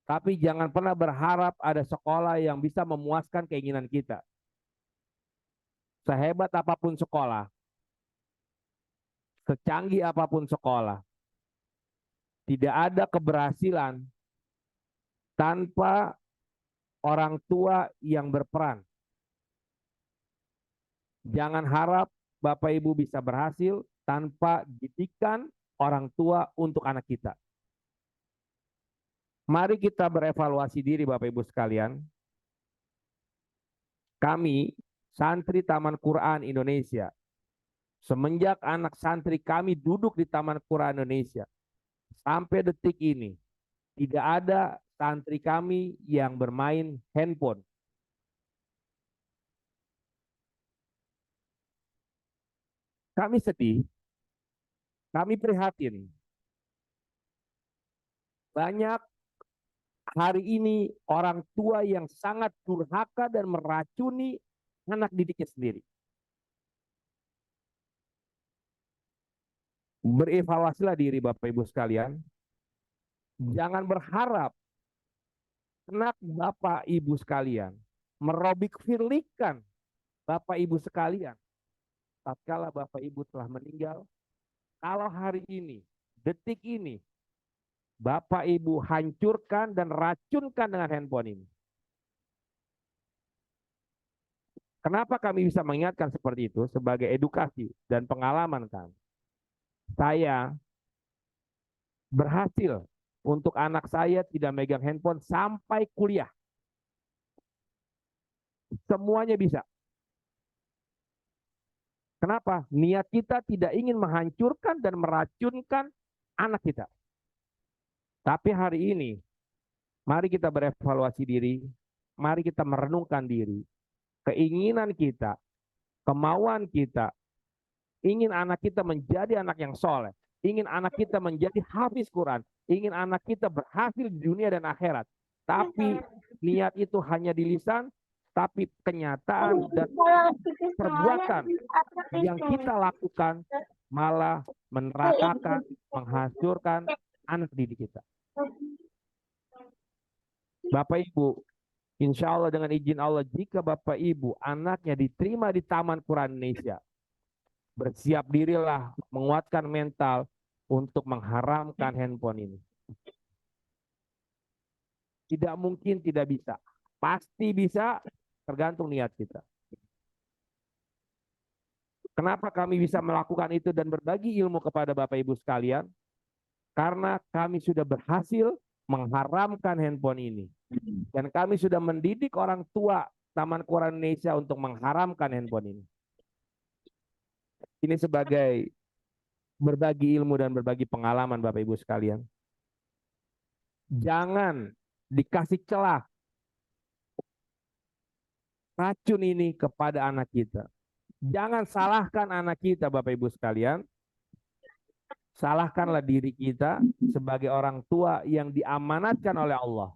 Speaker 1: Tapi jangan pernah berharap ada sekolah yang bisa memuaskan keinginan kita. Sehebat apapun sekolah, secanggih apapun sekolah, tidak ada keberhasilan tanpa orang tua yang berperan. Jangan harap Bapak Ibu bisa berhasil tanpa didikan orang tua untuk anak kita. Mari kita berevaluasi diri Bapak Ibu sekalian. Kami, santri Taman Quran Indonesia, semenjak anak santri kami duduk di Taman Quran Indonesia, sampai detik ini, tidak ada santri kami yang bermain handphone. Kami sedih, kami prihatin. Banyak hari ini orang tua yang sangat durhaka dan meracuni anak didiknya sendiri. Berevaluasilah diri Bapak Ibu sekalian. Jangan berharap anak Bapak Ibu sekalian merobik firlikan Bapak Ibu sekalian. Tatkala Bapak Ibu telah meninggal, kalau hari ini, detik ini, Bapak Ibu hancurkan dan racunkan dengan handphone ini. Kenapa kami bisa mengingatkan seperti itu? Sebagai edukasi dan pengalaman kami. Saya berhasil untuk anak saya tidak megang handphone sampai kuliah. Semuanya bisa. Kenapa? Niat kita tidak ingin menghancurkan dan meracunkan anak kita. Tapi hari ini, mari kita berevaluasi diri, mari kita merenungkan diri. Keinginan kita, kemauan kita, ingin anak kita menjadi anak yang soleh, ingin anak kita menjadi hafiz Quran, ingin anak kita berhasil di dunia dan akhirat. Tapi niat itu hanya di lisan, tapi kenyataan dan perbuatan yang kita lakukan malah menerakakan, menghancurkan anak didik kita. Bapak Ibu, insya Allah dengan izin Allah, jika Bapak Ibu anaknya diterima di Taman Quran Indonesia, bersiap dirilah menguatkan mental untuk mengharamkan handphone ini. Tidak mungkin tidak bisa. Pasti bisa, tergantung niat kita. Kenapa kami bisa melakukan itu dan berbagi ilmu kepada Bapak Ibu sekalian? Karena kami sudah berhasil mengharamkan handphone ini. Dan kami sudah mendidik orang tua Taman Quran Indonesia untuk mengharamkan handphone ini. Ini sebagai berbagi ilmu dan berbagi pengalaman Bapak Ibu sekalian. Jangan dikasih celah racun ini kepada anak kita. Jangan salahkan anak kita Bapak Ibu sekalian. Salahkanlah diri kita sebagai orang tua yang diamanatkan oleh Allah.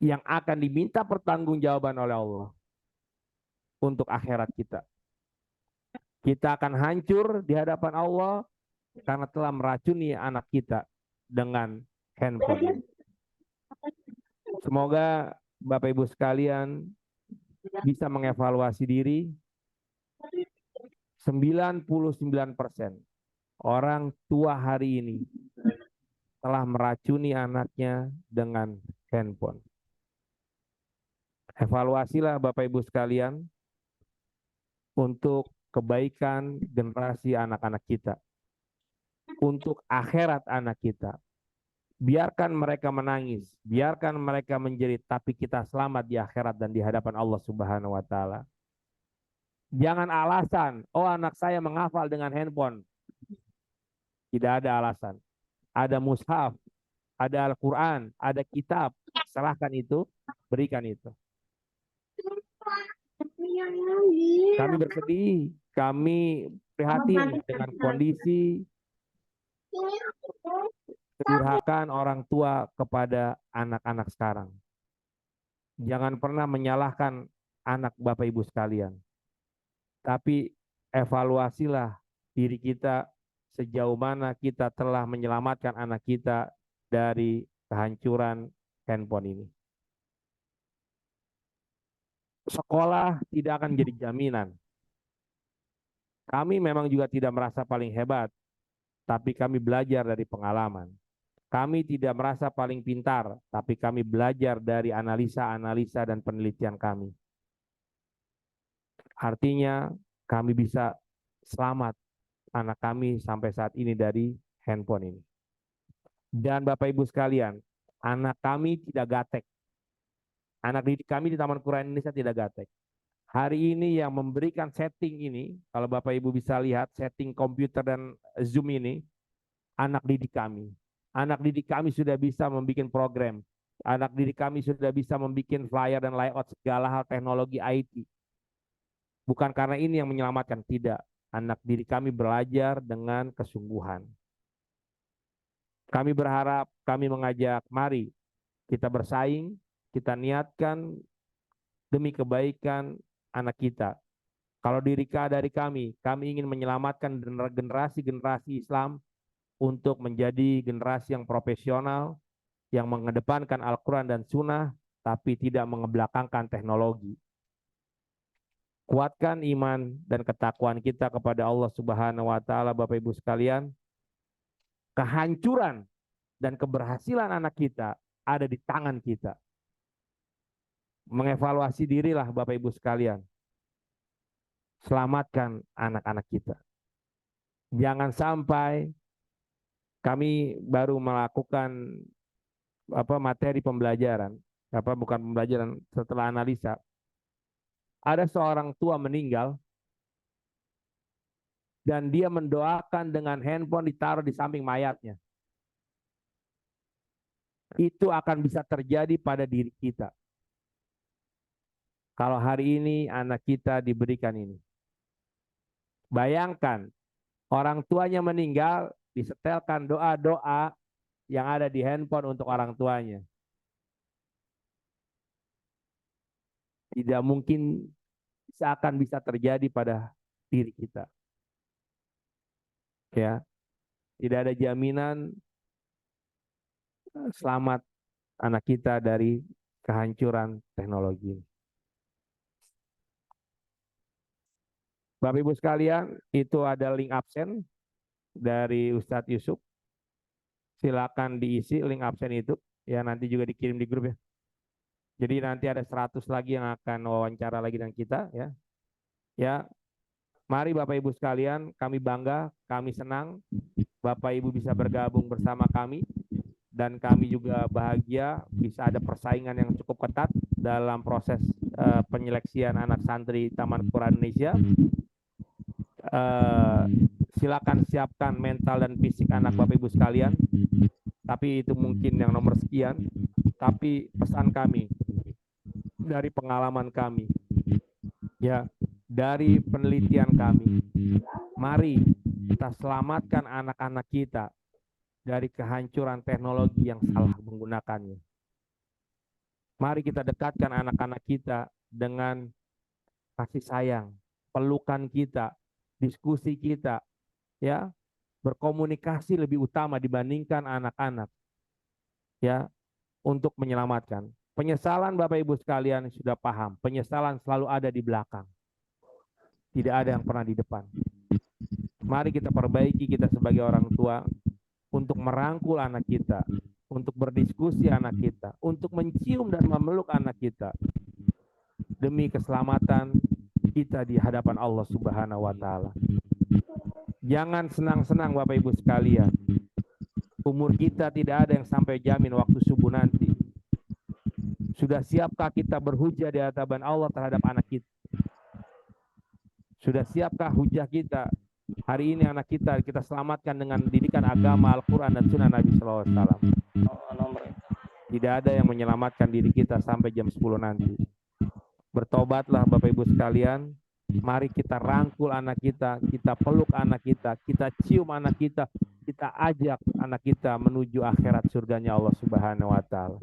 Speaker 1: Yang akan diminta pertanggungjawaban oleh Allah untuk akhirat kita. Kita akan hancur di hadapan Allah karena telah meracuni anak kita dengan handphone. Semoga Bapak Ibu sekalian bisa mengevaluasi diri. 99% orang tua hari ini telah meracuni anaknya dengan handphone. Evaluasilah Bapak Ibu sekalian untuk kebaikan generasi anak-anak kita, untuk akhirat anak kita. Biarkan mereka menangis, biarkan mereka menjerit, tapi kita selamat di akhirat dan di hadapan Allah Subhanahu wa taala. Jangan alasan, oh anak saya menghafal dengan handphone. Tidak ada alasan. Ada mushaf, ada Al-Quran, ada kitab. Serahkan itu, berikan itu. Kami bersedih, kami prihatin dengan kondisi kedurhakaan orang tua kepada anak-anak sekarang. Jangan pernah menyalahkan anak Bapak Ibu sekalian. Tapi evaluasilah diri kita sejauh mana kita telah menyelamatkan anak kita dari kehancuran handphone ini. Sekolah tidak akan jadi jaminan. Kami memang juga tidak merasa paling hebat, tapi kami belajar dari pengalaman. Kami tidak merasa paling pintar, tapi kami belajar dari analisa-analisa dan penelitian kami. Artinya kami bisa selamat anak kami sampai saat ini dari handphone ini. Dan Bapak Ibu sekalian, anak kami tidak gatek. Anak didik kami di Taman Quran Indonesia tidak gatek. Hari ini yang memberikan setting ini, kalau Bapak Ibu bisa lihat setting komputer dan Zoom ini, anak didik kami. Anak didik kami sudah bisa membuat program. Anak didik kami sudah bisa membuat flyer dan layout segala hal teknologi IT. Bukan karena ini yang menyelamatkan, tidak. Anak didik kami belajar dengan kesungguhan. Kami berharap, kami mengajak, mari kita bersaing, kita niatkan demi kebaikan anak kita. Kalau dari kami ingin menyelamatkan generasi-generasi Islam untuk menjadi generasi yang profesional, yang mengedepankan Al-Quran dan Sunnah, tapi tidak mengebelakangkan teknologi. Kuatkan iman dan ketakwaan kita kepada Allah Subhanahu wa taala, Bapak Ibu sekalian. Kehancuran dan keberhasilan anak kita ada di tangan kita. Mengevaluasi dirilah Bapak Ibu sekalian. Selamatkan anak-anak kita. Jangan sampai kami baru melakukan materi pembelajaran, bukan pembelajaran, setelah analisa. Ada seorang tua meninggal dan dia mendoakan dengan handphone ditaruh di samping mayatnya. Itu akan bisa terjadi pada diri kita. Kalau hari ini anak kita diberikan ini. Bayangkan, orang tuanya meninggal, disetelkan doa-doa yang ada di handphone untuk orang tuanya. Tidak mungkin akan bisa terjadi pada diri kita. Ya, tidak ada jaminan selamat anak kita dari kehancuran teknologi. Bapak Ibu sekalian, itu ada link absen dari Ustadz Yusuf. Silakan diisi link absen itu, ya nanti juga dikirim di grup ya. Jadi nanti ada 100 lagi yang akan wawancara lagi dengan kita ya. Ya. Mari Bapak Ibu sekalian, kami bangga, kami senang Bapak Ibu bisa bergabung bersama kami dan kami juga bahagia bisa ada persaingan yang cukup ketat dalam proses penyeleksian anak santri Taman Quran Indonesia. Silakan siapkan mental dan fisik anak Bapak Ibu sekalian. Tapi itu mungkin yang nomor sekian. Tapi pesan kami dari pengalaman kami, ya, dari penelitian kami, mari kita selamatkan anak-anak kita dari kehancuran teknologi yang salah menggunakannya. Mari kita dekatkan anak-anak kita dengan kasih sayang, pelukan kita, diskusi kita, ya, berkomunikasi lebih utama dibandingkan anak-anak, ya, untuk menyelamatkan. Penyesalan Bapak Ibu sekalian sudah paham, penyesalan selalu ada di belakang. Tidak ada yang pernah di depan. Mari kita perbaiki kita sebagai orang tua untuk merangkul anak kita, untuk berdiskusi anak kita, untuk mencium dan memeluk anak kita, demi keselamatan kita di hadapan Allah Subhanahu wa Ta'ala. Jangan senang-senang Bapak Ibu sekalian. Umur kita tidak ada yang sampai jamin waktu subuh nanti. Sudah siapkah kita berhujah di hadapan Allah terhadap anak kita? Sudah siapkah hujah kita? Hari ini anak kita selamatkan dengan didikan agama, Al-Quran dan Sunnah Nabi SAW. Tidak ada yang menyelamatkan diri kita sampai jam 10 nanti. Bertobatlah Bapak Ibu sekalian. Mari kita rangkul anak kita peluk anak kita cium anak kita ajak anak kita menuju akhirat surganya Allah Subhanahu wa Ta'ala.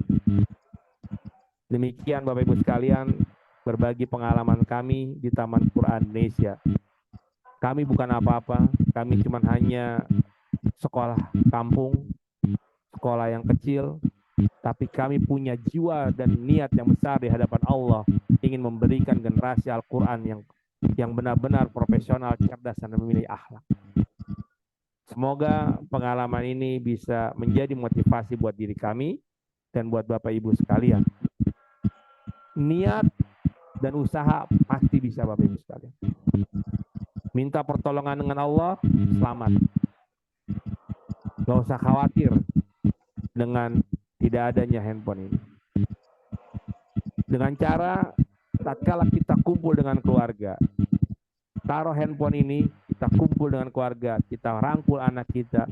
Speaker 1: Demikian Bapak Ibu sekalian, berbagi pengalaman kami di Taman Quran Indonesia. Kami bukan apa-apa, kami cuma hanya sekolah kampung, sekolah yang kecil, tapi kami punya jiwa dan niat yang besar di hadapan Allah, ingin memberikan generasi Al-Quran yang benar-benar profesional, cerdas, dan memiliki akhlak. Semoga pengalaman ini bisa menjadi motivasi buat diri kami dan buat Bapak Ibu sekalian. Niat dan usaha pasti bisa Bapak Ibu sekalian. Minta pertolongan dengan Allah, selamat. Gak usah khawatir dengan tidak adanya handphone ini. Dengan cara tatkala kita kumpul dengan keluarga, taruh handphone ini, kita kumpul dengan keluarga, kita rangkul anak kita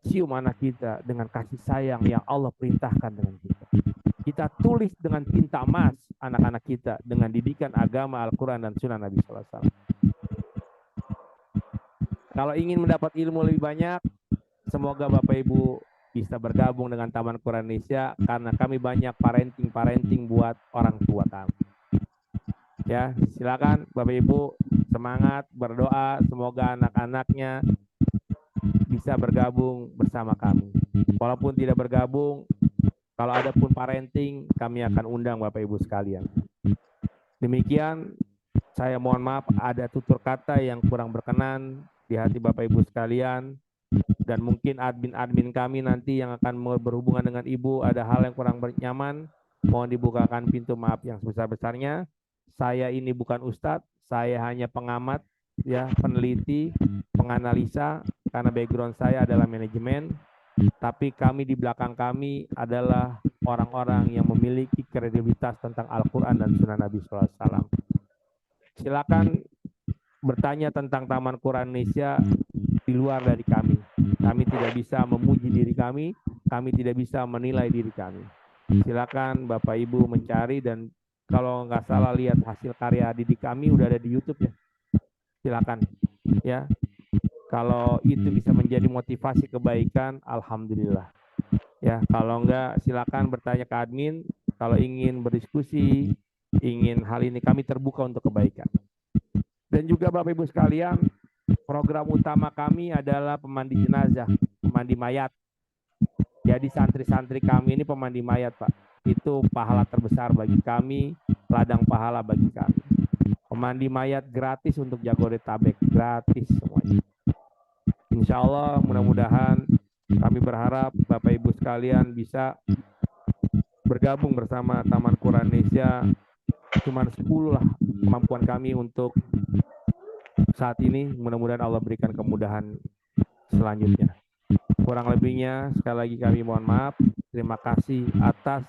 Speaker 1: cium anak kita dengan kasih sayang yang Allah perintahkan dengan kita. Kita tulis dengan tinta emas anak-anak kita dengan didikan agama, Al-Quran dan Sunnah Nabi SAW. Kalau ingin mendapat ilmu lebih banyak, semoga Bapak Ibu bisa bergabung dengan Taman Quran Indonesia karena kami banyak parenting buat orang tua kami. Ya, silakan Bapak Ibu semangat berdoa, semoga anak-anaknya bisa bergabung bersama kami. Walaupun tidak bergabung, kalau ada pun parenting, kami akan undang Bapak Ibu sekalian. Demikian, saya mohon maaf ada tutur kata yang kurang berkenan di hati Bapak Ibu sekalian, dan mungkin admin-admin kami nanti yang akan berhubungan dengan Ibu ada hal yang kurang nyaman, mohon dibukakan pintu maaf yang sebesar-besarnya. Saya ini bukan ustadz, saya hanya pengamat, ya, peneliti, penganalisa, karena background saya adalah manajemen, tapi kami di belakang kami adalah orang-orang yang memiliki kredibilitas tentang Al-Quran dan Sunnah Nabi SAW. Silakan bertanya tentang Taman Quran Indonesia di luar dari kami. Kami tidak bisa memuji diri kami tidak bisa menilai diri kami. Silakan Bapak Ibu mencari, dan kalau nggak salah lihat hasil karya didik kami udah ada di YouTube ya. Silakan ya. Kalau itu bisa menjadi motivasi kebaikan, alhamdulillah. Ya, kalau enggak silakan bertanya ke admin. Kalau ingin berdiskusi, ingin hal ini, kami terbuka untuk kebaikan. Dan juga Bapak Ibu sekalian, program utama kami adalah pemandi jenazah, pemandi mayat. Jadi santri-santri kami ini pemandi mayat, Pak. Itu pahala terbesar bagi kami, ladang pahala bagi kami. Pemandi mayat gratis untuk Jabodetabek, gratis semuanya. Insya Allah mudah-mudahan kami berharap Bapak Ibu sekalian bisa bergabung bersama Taman Quran Indonesia. Cuma 10 lah kemampuan kami untuk saat ini. Mudah-mudahan Allah berikan kemudahan selanjutnya. Kurang lebihnya sekali lagi kami mohon maaf. Terima kasih atas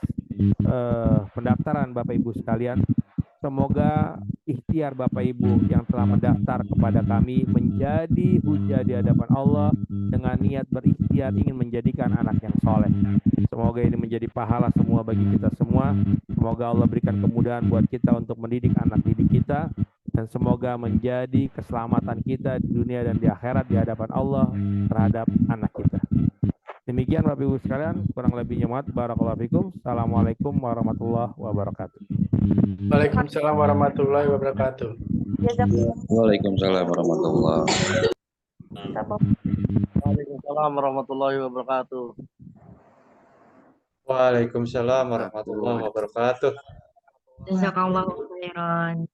Speaker 1: pendaftaran Bapak Ibu sekalian. Semoga ikhtiar Bapak Ibu yang telah mendaftar kepada kami menjadi hujah di hadapan Allah dengan niat berikhtiar ingin menjadikan anak yang soleh. Semoga ini menjadi pahala semua bagi kita semua. Semoga Allah berikan kemudahan buat kita untuk mendidik anak didik kita, dan semoga menjadi keselamatan kita di dunia dan di akhirat di hadapan Allah terhadap anak kita. Demikian Bapak Ibu sekalian, kurang lebihnya mohon barakallahu fikum. Assalamualaikum warahmatullahi wabarakatuh.
Speaker 6: Waalaikumsalam warahmatullahi wabarakatuh.
Speaker 13: Waalaikumsalam warahmatullahi wabarakatuh.
Speaker 6: Waalaikumsalam warahmatullahi wabarakatuh. Waalaikumsalam warahmatullahi wabarakatuh.
Speaker 17: Jazakallahu khairan.